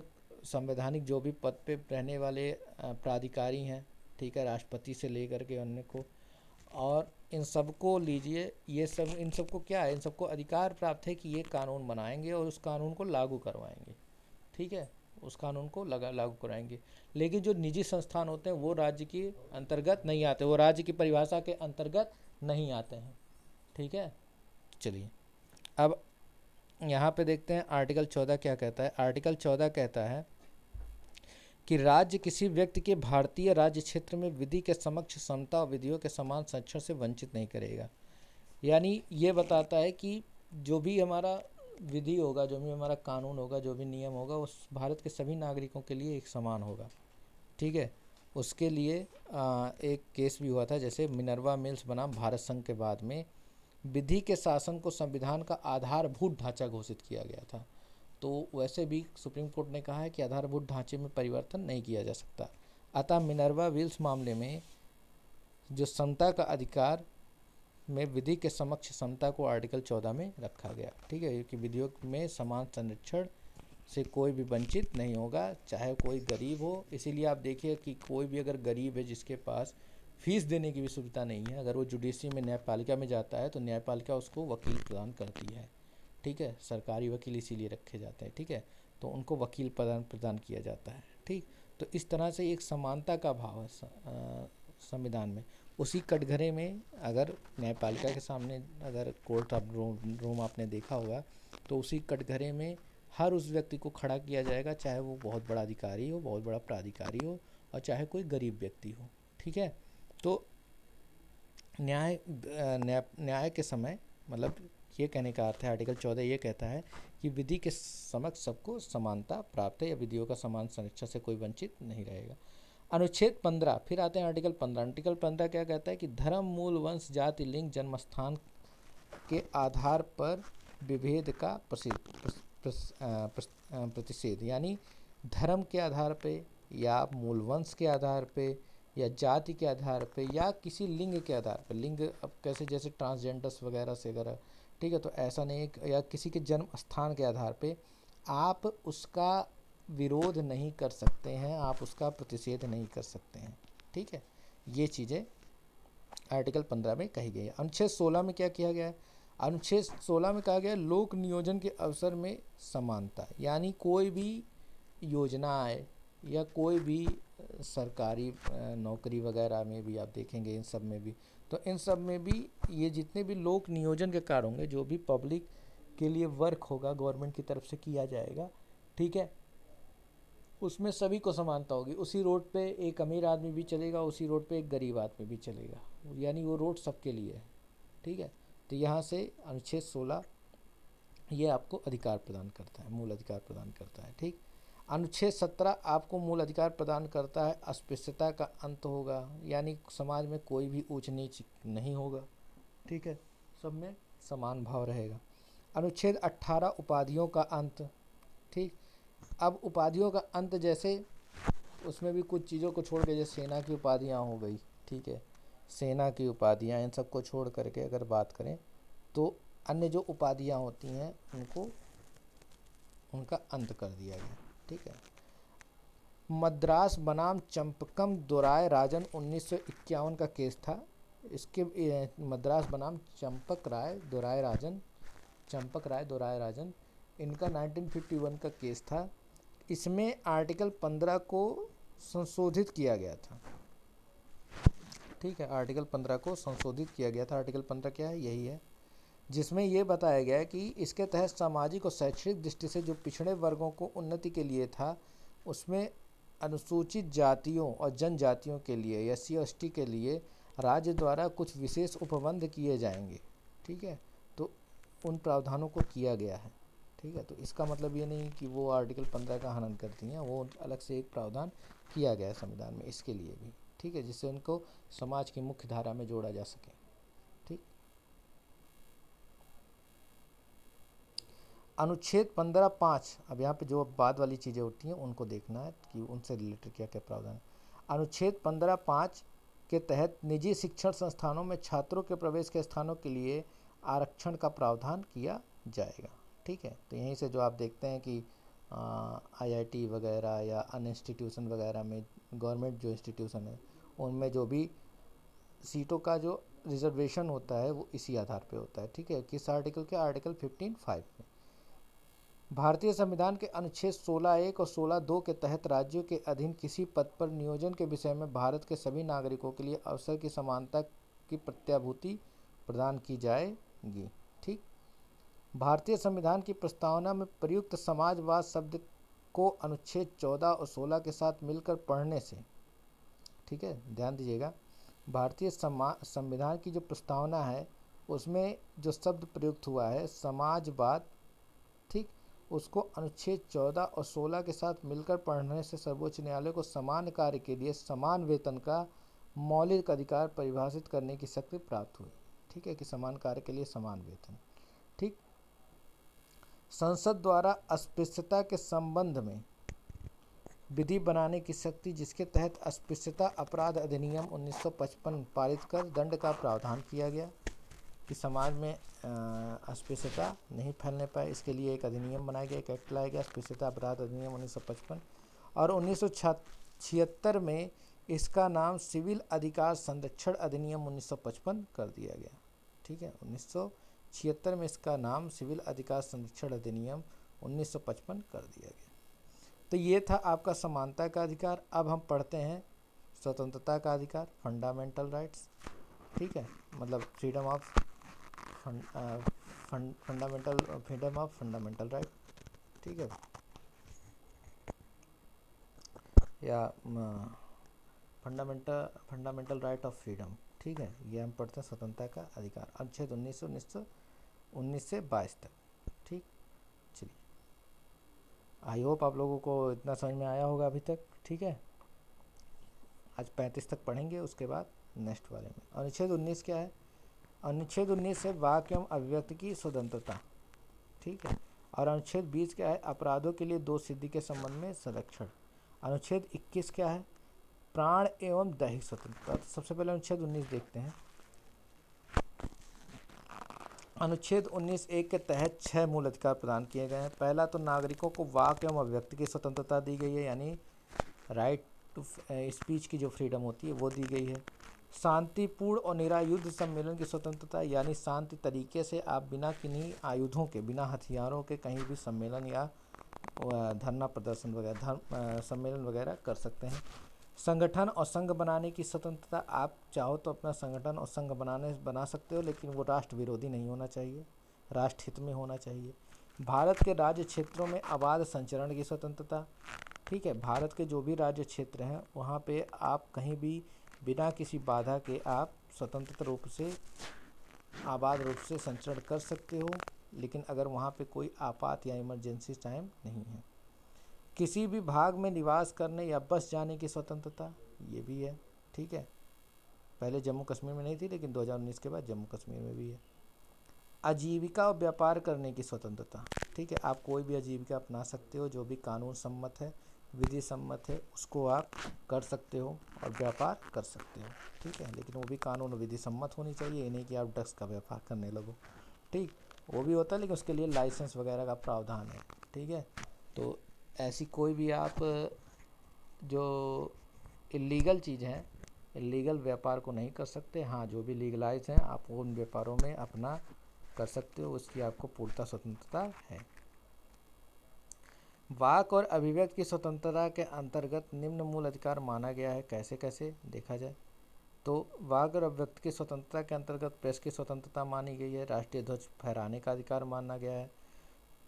संवैधानिक जो भी पद पे रहने वाले प्राधिकारी हैं, ठीक है, राष्ट्रपति से लेकर के अन्य को, और इन सबको लीजिए, ये सब, इन सबको क्या है, इन सबको अधिकार प्राप्त है कि ये कानून बनाएंगे और उस कानून को लागू करवाएंगे, ठीक है, उस कानून को लागू कराएंगे। लेकिन जो निजी संस्थान होते हैं वो राज्य के अंतर्गत नहीं आते, वो राज्य की परिभाषा के अंतर्गत नहीं आते हैं, ठीक है। चलिए, अब यहाँ पे देखते हैं आर्टिकल 14 क्या कहता है। आर्टिकल 14 कहता है कि राज्य किसी व्यक्ति के भारतीय राज्य क्षेत्र में विधि के समक्ष समता और विधियों के समान संरक्षण से वंचित नहीं करेगा। यानी ये बताता है कि जो भी हमारा विधि होगा, जो भी हमारा कानून होगा, जो भी नियम होगा, उस भारत के सभी नागरिकों के लिए एक समान होगा, ठीक है। उसके लिए एक केस भी हुआ था, जैसे मिनर्वा मिल्स बनाम भारत संघ के बाद में विधि के शासन को संविधान का आधारभूत ढांचा घोषित किया गया था। तो वैसे भी सुप्रीम कोर्ट ने कहा है कि आधारभूत ढांचे में परिवर्तन नहीं किया जा सकता। अतः मिनर्वा विल्स मामले में जो समता का अधिकार में विधि के समक्ष समता को आर्टिकल 14 में रखा गया, ठीक है, क्योंकि विधियों में समान संरक्षण से कोई भी वंचित नहीं होगा, चाहे कोई गरीब हो। इसीलिए आप देखिए कि कोई भी अगर गरीब है जिसके पास फीस देने की भी सुविधा नहीं है, अगर वो जुडिशरी में, न्यायपालिका में जाता है तो न्यायपालिका उसको वकील प्रदान करती है, ठीक है, सरकारी वकील इसीलिए रखे जाते हैं, ठीक है, तो उनको वकील प्रदान किया जाता है, ठीक। तो इस तरह से एक समानता का भाव है संविधान में। उसी कटघरे में अगर न्यायपालिका के सामने अगर कोर्ट ऑफ रूम आपने देखा होगा, तो उसी कटघरे में हर उस व्यक्ति को खड़ा किया जाएगा, चाहे वो बहुत बड़ा अधिकारी हो, बहुत बड़ा प्राधिकारी हो, और चाहे कोई गरीब व्यक्ति हो, ठीक है। तो न्याय के समय, मतलब ये कहने का अर्थ है, आर्टिकल 14 ये कहता है कि विधि के समक्ष सबको समानता प्राप्त है या विधियों का समान संरक्षण से कोई वंचित नहीं रहेगा। अनुच्छेद 15, फिर आते हैं आर्टिकल 15। आर्टिकल 15 क्या कहता है कि धर्म, मूल, वंश, जाति, लिंग, जन्म स्थान के आधार पर विभेद का प्रतिषेध, यानी धर्म के आधार पे या मूल वंश के आधार पे या जाति के आधार पे या किसी लिंग के आधार पे, लिंग अब कैसे, जैसे ट्रांसजेंडर्स वगैरह से अगर, ठीक है, तो ऐसा नहीं, या किसी के जन्म स्थान के आधार पे आप उसका विरोध नहीं कर सकते हैं, आप उसका प्रतिषेध नहीं कर सकते हैं, ठीक है। ये चीज़ें आर्टिकल 15 में कही गई है। अनुच्छेद 16 में क्या किया गया है, अनुच्छेद 16 में कहा गया लोक नियोजन के अवसर में समानता, यानी कोई भी योजना आए या कोई भी सरकारी नौकरी वगैरह में भी आप देखेंगे, इन सब में भी, तो इन सब में भी ये जितने भी लोक नियोजन के कार्य होंगे, जो भी पब्लिक के लिए वर्क होगा गवर्नमेंट की तरफ से किया जाएगा, ठीक है, उसमें सभी को समानता होगी। उसी रोड पे एक अमीर आदमी भी चलेगा, उसी रोड पे एक गरीब आदमी भी चलेगा, यानी वो रोड सबके लिए है, ठीक है। तो यहाँ से अनुच्छेद 16 ये आपको अधिकार प्रदान करता है, मूल अधिकार प्रदान करता है, ठीक। अनुच्छेद 17 आपको मूल अधिकार प्रदान करता है, अस्पृश्यता का अंत होगा, यानी समाज में कोई भी ऊंच नीच नहीं होगा, ठीक है, सब में समान भाव रहेगा। अनुच्छेद 18 उपाधियों का अंत, ठीक। अब उपाधियों का अंत जैसे उसमें भी कुछ चीज़ों को छोड़ के, जैसे सेना की उपाधियाँ हो गई, ठीक है, सेना की उपाधियाँ, इन सबको छोड़ करके अगर बात करें तो अन्य जो उपाधियाँ होती हैं उनको, उनका अंत कर दिया गया, ठीक है। मद्रास बनाम चंपकम दोराय राजन 1951 का केस था। इसके मद्रास बनाम चंपक राय दोराय राजन, इनका 1951 का केस था। इसमें आर्टिकल 15 को संशोधित किया गया था, ठीक है, आर्टिकल 15 को संशोधित किया गया था। आर्टिकल 15 क्या है, यही है, जिसमें ये बताया गया कि इसके तहत सामाजिक और शैक्षणिक दृष्टि से जो पिछड़े वर्गों को उन्नति के लिए था, उसमें अनुसूचित जातियों और जनजातियों के लिए, SC और ST के लिए राज्य द्वारा कुछ विशेष उपबंध किए जाएंगे, ठीक है, तो उन प्रावधानों को किया गया है, ठीक है। तो इसका मतलब ये नहीं कि वो आर्टिकल 15 का हनन करती हैं, वो अलग से एक प्रावधान किया गया है संविधान में इसके लिए भी, ठीक है, जिससे उनको समाज की मुख्य धारा में जोड़ा जा सके, ठीक। अनुच्छेद 15(5), अब यहाँ पे जो बाद वाली चीज़ें होती हैं उनको देखना है कि उनसे रिलेटेड क्या क्या प्रावधान है। अनुच्छेद 15(5) के तहत निजी शिक्षण संस्थानों में छात्रों के प्रवेश के स्थानों के लिए आरक्षण का प्रावधान किया जाएगा, ठीक है। तो यहीं से जो आप देखते हैं कि IIT वगैरह या अन्य इंस्टीट्यूशन वगैरह में, गवर्नमेंट जो इंस्टीट्यूशन है उनमें जो भी सीटों का जो रिजर्वेशन होता है वो इसी आधार पे होता है, ठीक है। किस आर्टिकल के, आर्टिकल 15(5) में। भारतीय संविधान के अनुच्छेद 16(1) और 16(2) के तहत राज्यों के अधीन किसी पद पर नियोजन के विषय में भारत के सभी नागरिकों के लिए अवसर की समानता की प्रत्याभूति प्रदान की जाएगी, ठीक। भारतीय संविधान की प्रस्तावना में प्रयुक्त समाजवाद शब्द को अनुच्छेद 14 और 16 के साथ मिलकर पढ़ने से, ठीक है, ध्यान दीजिएगा, भारतीय संविधान की जो प्रस्तावना है उसमें जो शब्द प्रयुक्त हुआ है समाजवाद, ठीक, उसको अनुच्छेद 14 और 16 के साथ मिलकर पढ़ने से सर्वोच्च न्यायालय को समान कार्य के लिए समान वेतन का मौलिक अधिकार परिभाषित करने की शक्ति प्राप्त हुई, ठीक है, कि समान कार्य के लिए समान वेतन, ठीक। संसद द्वारा अस्पृश्यता के संबंध में विधि बनाने की शक्ति, जिसके तहत अस्पृश्यता अपराध अधिनियम 1955 पारित कर दंड का प्रावधान किया गया कि समाज में अस्पृश्यता नहीं फैलने पाए, इसके लिए एक अधिनियम बनाया गया, एक एक्ट लाया गया, अस्पृश्यता अपराध अधिनियम 1955। और 1976 में इसका नाम सिविल अधिकार संरक्षण अधिनियम 1955 कर दिया गया, ठीक है। 1976 में इसका नाम सिविल अधिकार संरक्षण अधिनियम 1955 कर दिया गया। तो ये था आपका समानता का अधिकार। अब हम पढ़ते हैं स्वतंत्रता का अधिकार, फंडामेंटल राइट्स, ठीक है, मतलब फ्रीडम ऑफ फंडामेंटल राइट, ठीक है, या फंडामेंटल राइट ऑफ फ्रीडम, ठीक है, ये हम पढ़ते हैं स्वतंत्रता का अधिकार, अनुच्छेद 19 से 22 तक, ठीक। चलिए, आई होप आप लोगों को इतना समझ में आया होगा अभी तक, ठीक है। आज 35 तक पढ़ेंगे, उसके बाद नेक्स्ट वाले में। अनुच्छेद 19 क्या है, अनुच्छेद 19 है वाक्य एवं अभिव्यक्ति की स्वतंत्रता, ठीक है। और अनुच्छेद 20 क्या है, अपराधों के लिए दोष सिद्धि के संबंध में संरक्षण। अनुच्छेद 21 क्या है, प्राण एवं दैहिक स्वतंत्रता। तो सबसे पहले अनुच्छेद 19 देखते हैं। अनुच्छेद 19(1) के तहत 6 मूल अधिकार प्रदान किए गए हैं। पहला तो नागरिकों को वाक एवं अभिव्यक्ति की स्वतंत्रता दी गई है, यानी राइट टू स्पीच की जो फ्रीडम होती है वो दी गई है। शांतिपूर्ण और निरायुध सम्मेलन की स्वतंत्रता, यानी शांति तरीके से आप बिना किन्हीं आयुधों के, बिना हथियारों के कहीं भी सम्मेलन या धरना प्रदर्शन वगैरह सम्मेलन वगैरह कर सकते हैं। संगठन और संघ बनाने की स्वतंत्रता, आप चाहो तो अपना संगठन और संघ बना सकते हो, लेकिन वो राष्ट्र विरोधी नहीं होना चाहिए, राष्ट्र हित में होना चाहिए। भारत के राज्य क्षेत्रों में अबाध संचरण की स्वतंत्रता, ठीक है, भारत के जो भी राज्य क्षेत्र हैं वहाँ पे आप कहीं भी बिना किसी बाधा के आप स्वतंत्र रूप से, आबाद रूप से संचरण कर सकते हो, लेकिन अगर वहाँ पे कोई आपात या इमरजेंसी टाइम नहीं है। किसी भी भाग में निवास करने या बस जाने की स्वतंत्रता, ये भी है, ठीक है, पहले जम्मू कश्मीर में नहीं थी, लेकिन 2019 के बाद जम्मू कश्मीर में भी है। आजीविका और व्यापार करने की स्वतंत्रता, ठीक है, आप कोई भी आजीविका अपना सकते हो, जो भी कानून सम्मत है, विधि सम्मत है, उसको आप कर सकते हो और व्यापार कर सकते हो, ठीक है, लेकिन वो भी कानून और विधि सम्मत होनी चाहिए, ये नहीं कि आप ड्रग्स का व्यापार करने लगो, ठीक, वो भी होता है, लेकिन उसके लिए लाइसेंस वगैरह का प्रावधान है, ठीक है। तो ऐसी कोई भी आप जो इलीगल चीज़ हैं, इलीगल व्यापार को नहीं कर सकते। हाँ, जो भी लीगलाइज हैं आप उन व्यापारों में अपना कर सकते हो, उसकी आपको पूर्णतः स्वतंत्रता है। वाक और अभिव्यक्ति की स्वतंत्रता के अंतर्गत निम्न मूल अधिकार माना गया है। कैसे कैसे देखा जाए तो वाक और अभिव्यक्ति की स्वतंत्रता के अंतर्गत प्रेस की स्वतंत्रता मानी गई है, राष्ट्रीय ध्वज फहराने का अधिकार माना गया है,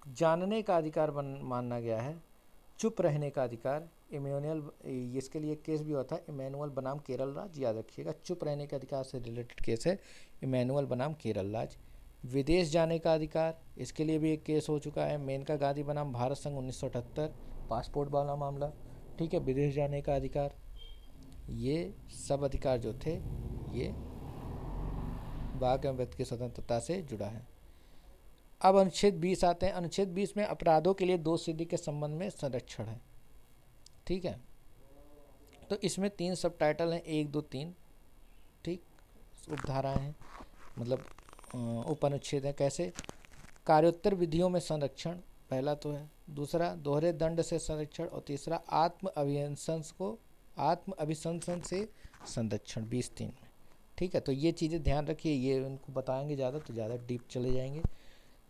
जानने का अधिकार माना गया है, चुप रहने का अधिकार, इमैनुअल, इसके लिए केस भी हुआ था, इमैनुअल बनाम केरल राज, याद रखिएगा, चुप रहने के अधिकार से रिलेटेड केस है, इमैनुअल बनाम केरल राज। विदेश जाने का अधिकार, इसके लिए भी एक केस हो चुका है, मेनका गांधी बनाम भारत संघ 1978, पासपोर्ट वाला मामला, ठीक है, विदेश जाने का अधिकार, ये सब अधिकार जो थे ये वाक एवं व्यक्ति की स्वतंत्रता से जुड़ा है। अब अनुच्छेद 20 आते हैं। अनुच्छेद 20 में अपराधों के लिए दोष सिद्धि के संबंध में संरक्षण है, ठीक है। तो इसमें 3 सब टाइटल हैं, 1, 2, 3, ठीक, उपधाराएं हैं, मतलब उप अनुच्छेद है। कैसे? कार्योत्तर विधियों में संरक्षण पहला तो है, दूसरा दोहरे दंड से संरक्षण, और तीसरा आत्म अभिशंसन से संरक्षण 20(3) में, ठीक है। तो ये चीज़ें ध्यान रखिए, ये उनको बताएंगे ज़्यादा तो ज़्यादा डीप चले जाएंगे।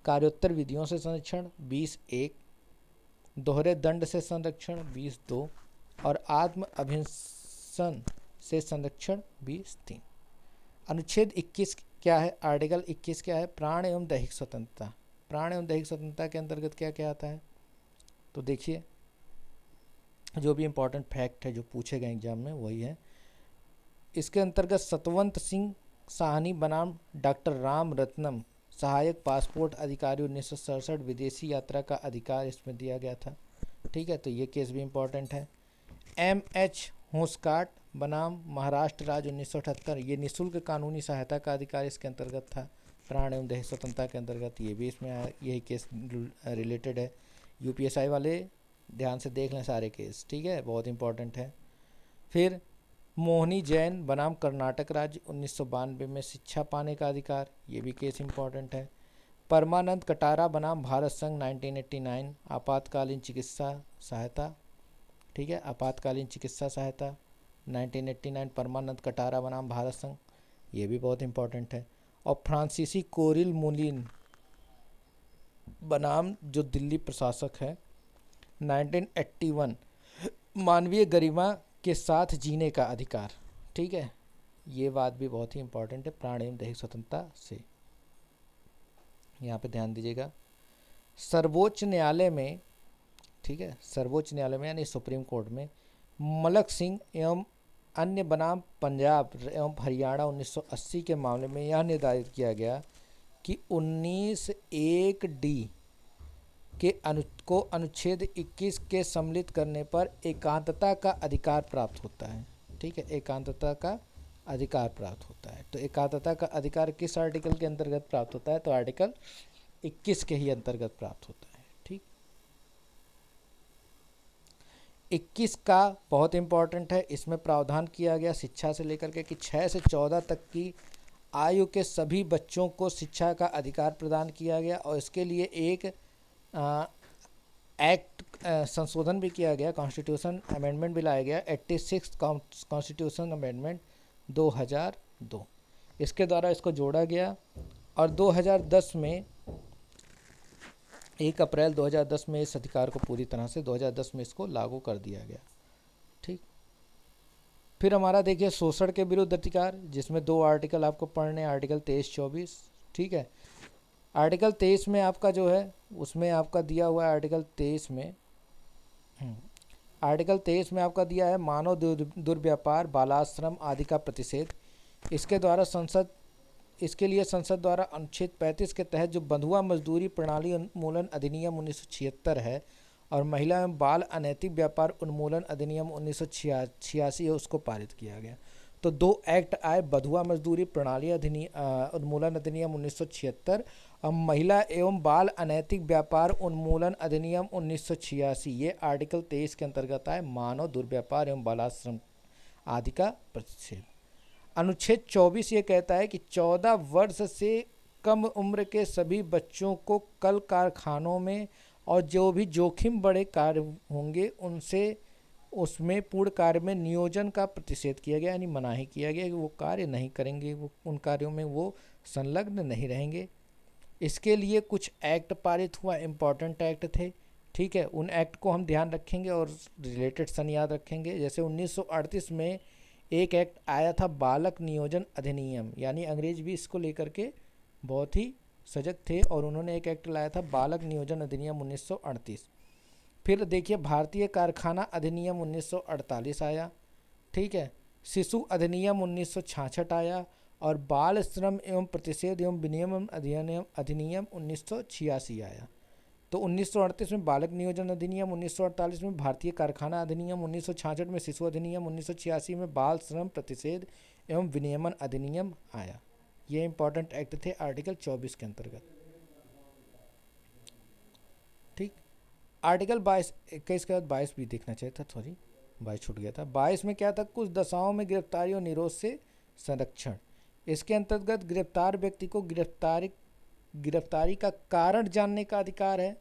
कार्योत्तर विधियों से संरक्षण 20(1), दोहरे दंड से संरक्षण 20(2), और आत्म अभिशंसन से संरक्षण 20(3). अनुच्छेद 21 क्या है? आर्टिकल 21 क्या है? प्राण एवं दैहिक स्वतंत्रता। प्राण एवं दैहिक स्वतंत्रता के अंतर्गत क्या क्या आता है? तो देखिए, जो भी इम्पोर्टेंट फैक्ट है जो पूछे गए एग्जाम में वही है। इसके अंतर्गत सतवंत सिंह साहनी बनाम डॉक्टर राम रत्नम, सहायक पासपोर्ट अधिकारी 1967, विदेशी यात्रा का अधिकार इसमें दिया गया था, ठीक है। तो ये केस भी इम्पोर्टेंट है। M.H. होस्काट बनाम महाराष्ट्र राज्य 1978, ये निःशुल्क कानूनी सहायता का अधिकार इसके अंतर्गत था, प्राण एवं दैहिक स्वतंत्रता के अंतर्गत ये भी इसमें यही केस रिलेटेड है। UPSI वाले ध्यान से देख लें सारे केस, ठीक है, बहुत इंपॉर्टेंट है। फिर मोहनी जैन बनाम कर्नाटक राज्य 1992 में शिक्षा पाने का अधिकार, ये भी केस इंपॉर्टेंट है। परमानंद कटारा बनाम भारत संघ 1989, आपातकालीन चिकित्सा सहायता, ठीक है, आपातकालीन चिकित्सा सहायता 1989, परमानंद कटारा बनाम भारत संघ, ये भी बहुत इंपॉर्टेंट है। और फ्रांसीसी कोरिल मुलिन बनाम जो दिल्ली प्रशासक है 1981, मानवीय गरिमा के साथ जीने का अधिकार, ठीक है, ये बात भी बहुत ही इंपॉर्टेंट है प्राण एवं दैहिक स्वतंत्रता से, यहाँ पे ध्यान दीजिएगा। सर्वोच्च न्यायालय में, ठीक है, सर्वोच्च न्यायालय में यानी सुप्रीम कोर्ट में मलक सिंह एवं अन्य बनाम पंजाब एवं हरियाणा 1980 के मामले में यह निर्धारित किया गया कि 19(1)(d) के को अनुच्छेद 21 के सम्मिलित करने पर एकांतता का अधिकार प्राप्त होता है, ठीक है, एकांतता का अधिकार प्राप्त होता है। तो एकांतता का अधिकार किस आर्टिकल के अंतर्गत प्राप्त होता है? तो आर्टिकल 21 के ही अंतर्गत प्राप्त होता है, ठीक। 21 का बहुत इंपॉर्टेंट है, इसमें प्रावधान किया गया शिक्षा से लेकर के कि 6 से 14 तक की आयु के सभी बच्चों को शिक्षा का अधिकार प्रदान किया गया, और इसके लिए एक एक्ट संशोधन भी किया गया, कॉन्स्टिट्यूशन अमेंडमेंट भी लाया गया, 86 कॉन्स्टिट्यूशन अमेंडमेंट, 2002। इसके द्वारा इसको जोड़ा गया और 2010 में 1 अप्रैल 2010 में इस अधिकार को पूरी तरह से 2010 में इसको लागू कर दिया गया। ठीक, फिर हमारा देखिए शोषण के विरुद्ध अधिकार, जिसमें 2 आर्टिकल आपको पढ़ने, आर्टिकल 23-24। ठीक है, आर्टिकल 23 में आपका जो है उसमें आपका दिया हुआ है आर्टिकल 23 में आर्टिकल 23 में आपका दिया है मानव दुर्व्यापार, बालाश्रम आदि का प्रतिषेध। इसके लिए संसद द्वारा अनुच्छेद 35 के तहत जो बंधुआ मजदूरी प्रणाली उन्मूलन अधिनियम 1976 है और महिला एवं बाल अनैतिक व्यापार उन्मूलन अधिनियम 1986 है, उसको पारित किया गया। तो 2 एक्ट आए, बंधुआ मजदूरी प्रणाली उन्मूलन अधिनियम 1976 और महिला एवं बाल अनैतिक व्यापार उन्मूलन अधिनियम 1986। ये आर्टिकल 23 के अंतर्गत आए, मानव दुर्व्यापार एवं बालाश्रम आदि का प्रतिषेध। अनुच्छेद 24 ये कहता है कि 14 वर्ष से कम उम्र के सभी बच्चों को कल कारखानों में और जो भी जोखिम बड़े कार्य होंगे उनसे उसमें पूर्ण कार्य में नियोजन का प्रतिषेध किया गया, यानी मनाही किया गया कि वो कार्य नहीं करेंगे, वो उन कार्यों में वो संलग्न नहीं रहेंगे। इसके लिए कुछ एक्ट पारित हुआ, इम्पॉर्टेंट एक्ट थे। ठीक है, उन एक्ट को हम ध्यान रखेंगे और रिलेटेड सन याद रखेंगे। जैसे 1938 में एक एक्ट आया था बालक नियोजन अधिनियम, यानी अंग्रेज भी इसको लेकर के बहुत ही सजग थे और उन्होंने एक एक्ट लाया था बालक नियोजन अधिनियम 1938। फिर देखिए भारतीय कारखाना अधिनियम 1948 आया। ठीक है, शिशु अधिनियम 1966 आया और बाल श्रम एवं प्रतिषेध एवं विनियमन अधिनियम 1986 आया। तो 1938 में बालक नियोजन अधिनियम, 1948 में भारतीय कारखाना अधिनियम, 1966 में शिशु अधिनियम, 1986 में बाल श्रम प्रतिषेध एवं विनियमन अधिनियम आया। ये इंपॉर्टेंट एक्ट थे आर्टिकल 24 के अंतर्गत। ठीक, आर्टिकल 22 21 के बाद 22 भी देखना चाहिए था, सॉरी 22 छूट गया था। 22 में क्या था, कुछ दशाओं में गिरफ्तारी और निरोध से संरक्षण। इसके अंतर्गत गिरफ्तार व्यक्ति को गिरफ्तारी का कारण जानने का अधिकार है,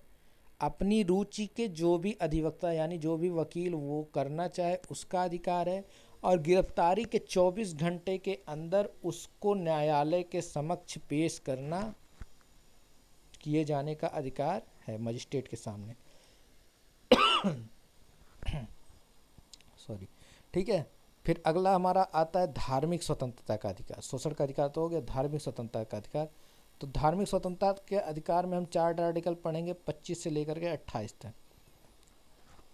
अपनी रुचि के जो भी अधिवक्ता यानी जो भी वकील वो करना चाहे उसका अधिकार है, और गिरफ्तारी के 24 घंटे के अंदर उसको न्यायालय के समक्ष पेश करना किए जाने का अधिकार है मजिस्ट्रेट के सामने। सॉरी। ठीक है, फिर अगला हमारा आता है धार्मिक स्वतंत्रता का अधिकार। शोषण का अधिकार तो हो गया, धार्मिक स्वतंत्रता का अधिकार। तो धार्मिक स्वतंत्रता के अधिकार में हम 4 आर्टिकल पढ़ेंगे 25 से लेकर के 28 तक।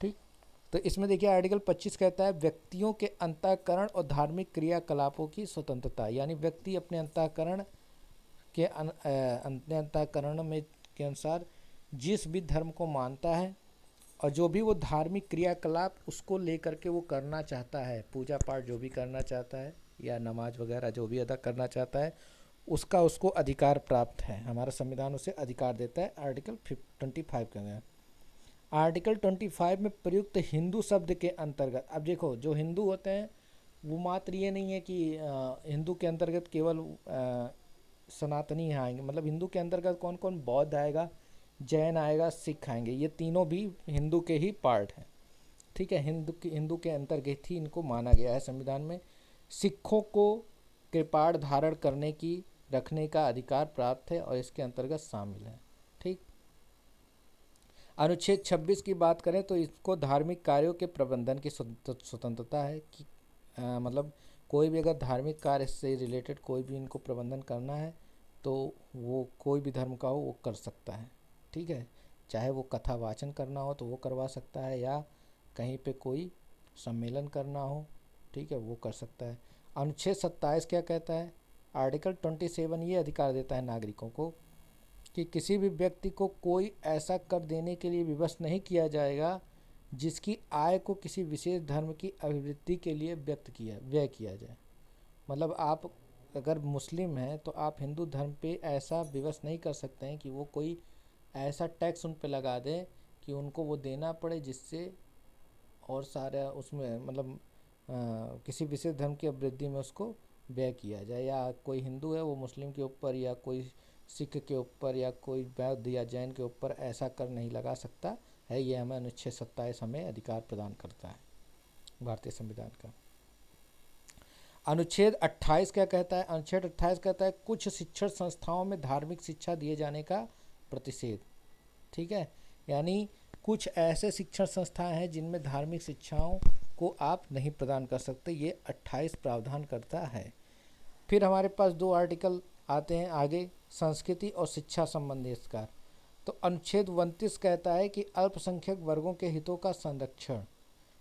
ठीक, तो इसमें देखिए आर्टिकल 25 कहता है व्यक्तियों के अंतःकरण और धार्मिक क्रियाकलापों की स्वतंत्रता, यानी व्यक्ति अपने अंतःकरण में के अनुसार जिस भी धर्म को मानता है और जो भी वो धार्मिक क्रियाकलाप उसको लेकर के वो करना चाहता है, पूजा पाठ जो भी करना चाहता है या नमाज वगैरह जो भी अदा करना चाहता है, उसका उसको अधिकार प्राप्त है। हमारा संविधान उसे अधिकार देता है आर्टिकल 25 के अंदर। आर्टिकल 25 में प्रयुक्त हिंदू शब्द के अंतर्गत, अब देखो जो हिंदू होते हैं वो मात्र ये नहीं है कि हिंदू के अंतर्गत केवल सनातनी आएंगे, मतलब हिंदू के अंतर्गत कौन कौन, बौद्ध आएगा, जैन आएगा, सिख आएंगे, ये तीनों भी हिंदू के ही पार्ट हैं। ठीक है, हिंदू के अंतर्गत ही इनको माना गया है संविधान में। सिखों को कृपाण धारण करने की रखने का अधिकार प्राप्त है और इसके अंतर्गत शामिल है। ठीक, अनुच्छेद 26 की बात करें तो इसको धार्मिक कार्यों के प्रबंधन की स्वतंत्रता है कि मतलब कोई भी अगर धार्मिक कार्य से रिलेटेड कोई भी इनको प्रबंधन करना है तो वो कोई भी धर्म का हो वो कर सकता है। ठीक है, चाहे वो कथा वाचन करना हो तो वो करवा सकता है, या कहीं पे कोई सम्मेलन करना हो, ठीक है, वो कर सकता है। अनुच्छेद 27 क्या कहता है, आर्टिकल 27 ये अधिकार देता है नागरिकों को कि किसी भी व्यक्ति को कोई ऐसा कर देने के लिए विवश नहीं किया जाएगा जिसकी आय को किसी विशेष धर्म की अभिवृद्धि के लिए व्यय किया जाए। मतलब आप अगर मुस्लिम हैं तो आप हिंदू धर्म पे ऐसा विवश नहीं कर सकते हैं कि वो कोई ऐसा टैक्स उन पे लगा दें कि उनको वो देना पड़े जिससे और सारा उसमें मतलब किसी विशेष धर्म की अभिवृद्धि में उसको व्यय किया जाए, या कोई हिंदू है वो मुस्लिम के ऊपर या कोई सिख के ऊपर या कोई बौद्ध या जैन के ऊपर ऐसा कर नहीं लगा सकता है। ये हमें अनुच्छेद 27 हमें अधिकार प्रदान करता है भारतीय संविधान का। अनुच्छेद 28 क्या कहता है? अनुच्छेद 28 कहता है कुछ शिक्षण संस्थाओं में धार्मिक शिक्षा दिए जाने का प्रतिषेध। ठीक है, यानी कुछ ऐसे शिक्षण संस्थाएं हैं जिनमें धार्मिक शिक्षाओं को आप नहीं प्रदान कर सकते, ये 28 प्रावधान करता है। फिर हमारे पास 2 आर्टिकल आते हैं आगे, संस्कृति और शिक्षा संबंधी अधिकार। तो अनुच्छेद 29 कहता है कि अल्पसंख्यक वर्गों के हितों का संरक्षण,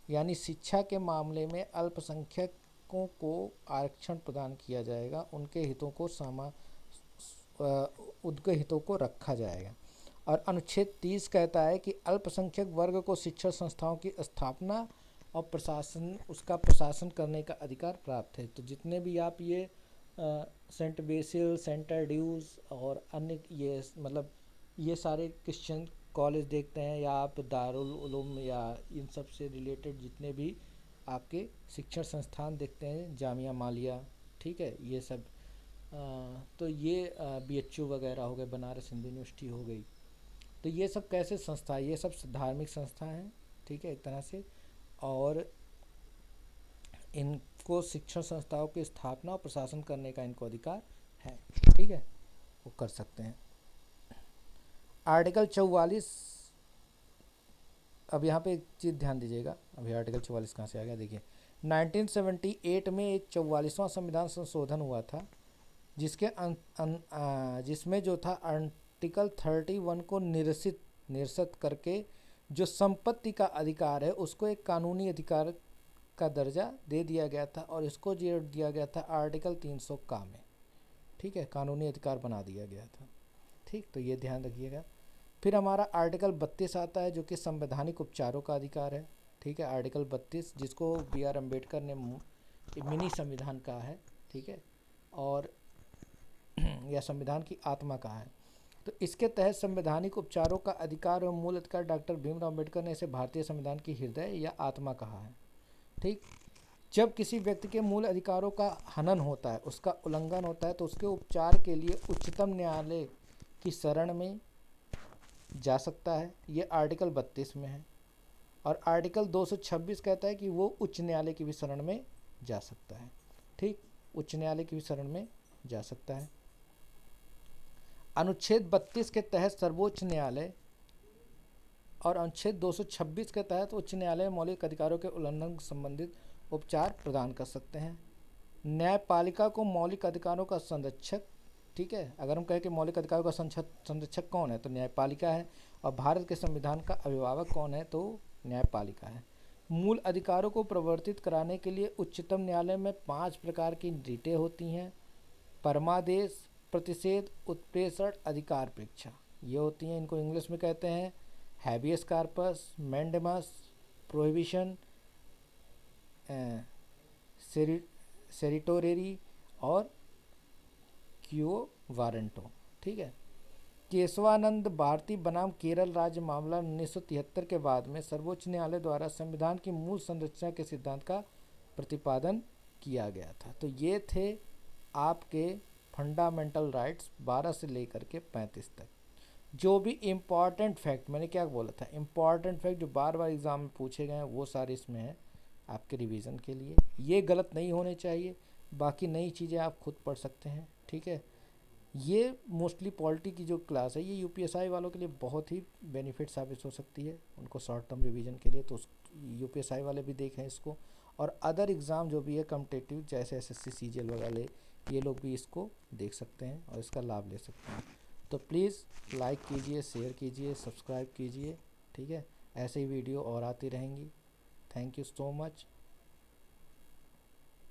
यानी शिक्षा के मामले में अल्पसंख्यकों को आरक्षण प्रदान किया जाएगा, उनके हितों को उनके हितों को रखा जाएगा। और अनुच्छेद 30 कहता है कि अल्पसंख्यक वर्ग को शिक्षण संस्थाओं की स्थापना और प्रशासन, उसका प्रशासन करने का अधिकार प्राप्त है। तो जितने भी आप ये सेंट बेसिल, सेंटर ड्यूज और अन्य ये मतलब ये सारे क्रिश्चियन कॉलेज देखते हैं, या आप दारुल उलूम या इन सब से रिलेटेड जितने भी आपके शिक्षण संस्थान देखते हैं, जामिया मालिया, ठीक है, ये सब तो ये BHU वगैरह हो गए, बनारस हिंदू यूनिवर्सिटी हो गई, तो ये सब कैसे संस्था, ये सब धार्मिक संस्था हैं, ठीक है, एक तरह से। और इनको शिक्षण संस्थाओं की स्थापना और प्रशासन करने का इनको अधिकार है, ठीक है, वो कर सकते हैं। आर्टिकल 44, अब यहाँ पे एक चीज़ ध्यान दीजिएगा, अभी आर्टिकल 44 कहाँ से आ गया, देखिए 1978 में एक 44वां संविधान संशोधन हुआ था, जिसमें जो था आर्टिकल 31 को निरसित करके जो संपत्ति का अधिकार है उसको एक कानूनी अधिकार का दर्जा दे दिया गया था, और इसको जोड़ दिया गया था आर्टिकल 300 का में, ठीक है, कानूनी अधिकार बना दिया गया था, ठीक, तो ये ध्यान रखिएगा। फिर हमारा आर्टिकल 32 आता है जो कि संवैधानिक उपचारों का अधिकार है, ठीक है, आर्टिकल 32 जिसको BR अम्बेडकर ने मिनी संविधान कहा है, ठीक है, और यह संविधान की आत्मा कहा है। तो इसके तहत संवैधानिक उपचारों का अधिकार और मूल अधिकार डॉक्टर भीमराव अम्बेडकर ने इसे भारतीय संविधान की हृदय या आत्मा कहा है, ठीक। जब किसी व्यक्ति के मूल अधिकारों का हनन होता है, उसका उल्लंघन होता है, तो उसके उपचार के लिए उच्चतम न्यायालय की शरण में जा सकता है, ये आर्टिकल 32 में है। और आर्टिकल 226 कहता है कि वो उच्च न्यायालय की भी शरण में जा सकता है, ठीक, उच्च न्यायालय की भी शरण में जा सकता है। अनुच्छेद 32 के तहत सर्वोच्च न्यायालय और अनुच्छेद 226 के तहत उच्च न्यायालय मौलिक अधिकारों के उल्लंघन संबंधित उपचार प्रदान कर सकते हैं। न्यायपालिका को मौलिक अधिकारों का संरक्षक, ठीक है, अगर हम कहें कि मौलिक अधिकारों का संरक्षक कौन है तो न्यायपालिका है, और भारत के संविधान का अभिभावक कौन है तो न्यायपालिका है। मूल अधिकारों को प्रवर्तित कराने के लिए उच्चतम न्यायालय में 5 प्रकार की रिटें होती हैं: परमादेश, प्रतिषेध, उत्प्रेषण, अधिकार परीक्षा, ये होती हैं। इनको इंग्लिश में कहते हैं हैबियस कार्पस, मैंडेमस, प्रोहिबिशन, सेरिटोरेरी और क्यो वारंटो, ठीक है। केशवानंद भारती बनाम केरल राज्य मामला 1973 के बाद में सर्वोच्च न्यायालय द्वारा संविधान की मूल संरचना के सिद्धांत का प्रतिपादन किया गया था। तो ये थे आपके फंडामेंटल राइट्स 12 से लेकर के 35 तक। जो भी इम्पॉर्टेंट फैक्ट, मैंने क्या बोला था, इम्पॉर्टेंट फैक्ट जो बार बार एग्ज़ाम में पूछे गए हैं वो सारे इसमें हैं आपके रिवीजन के लिए, ये गलत नहीं होने चाहिए। बाकी नई चीज़ें आप खुद पढ़ सकते हैं, ठीक है। ये मोस्टली पॉलिटी की जो क्लास है ये UPSI वालों के लिए बहुत ही बेनिफिट साबित हो सकती है, उनको शॉर्ट टर्म रिवीजन के लिए, तो UPSI वाले भी देखें इसको। और अदर एग्ज़ाम जो भी है कम्पिटेटिव, जैसे SSC CGL वगैरह, ये लोग भी इसको देख सकते हैं और इसका लाभ ले सकते हैं। तो प्लीज़ लाइक कीजिए, शेयर कीजिए, सब्सक्राइब कीजिए, ठीक है, ऐसे ही वीडियो और आती रहेंगी। Thank you so much,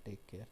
take care.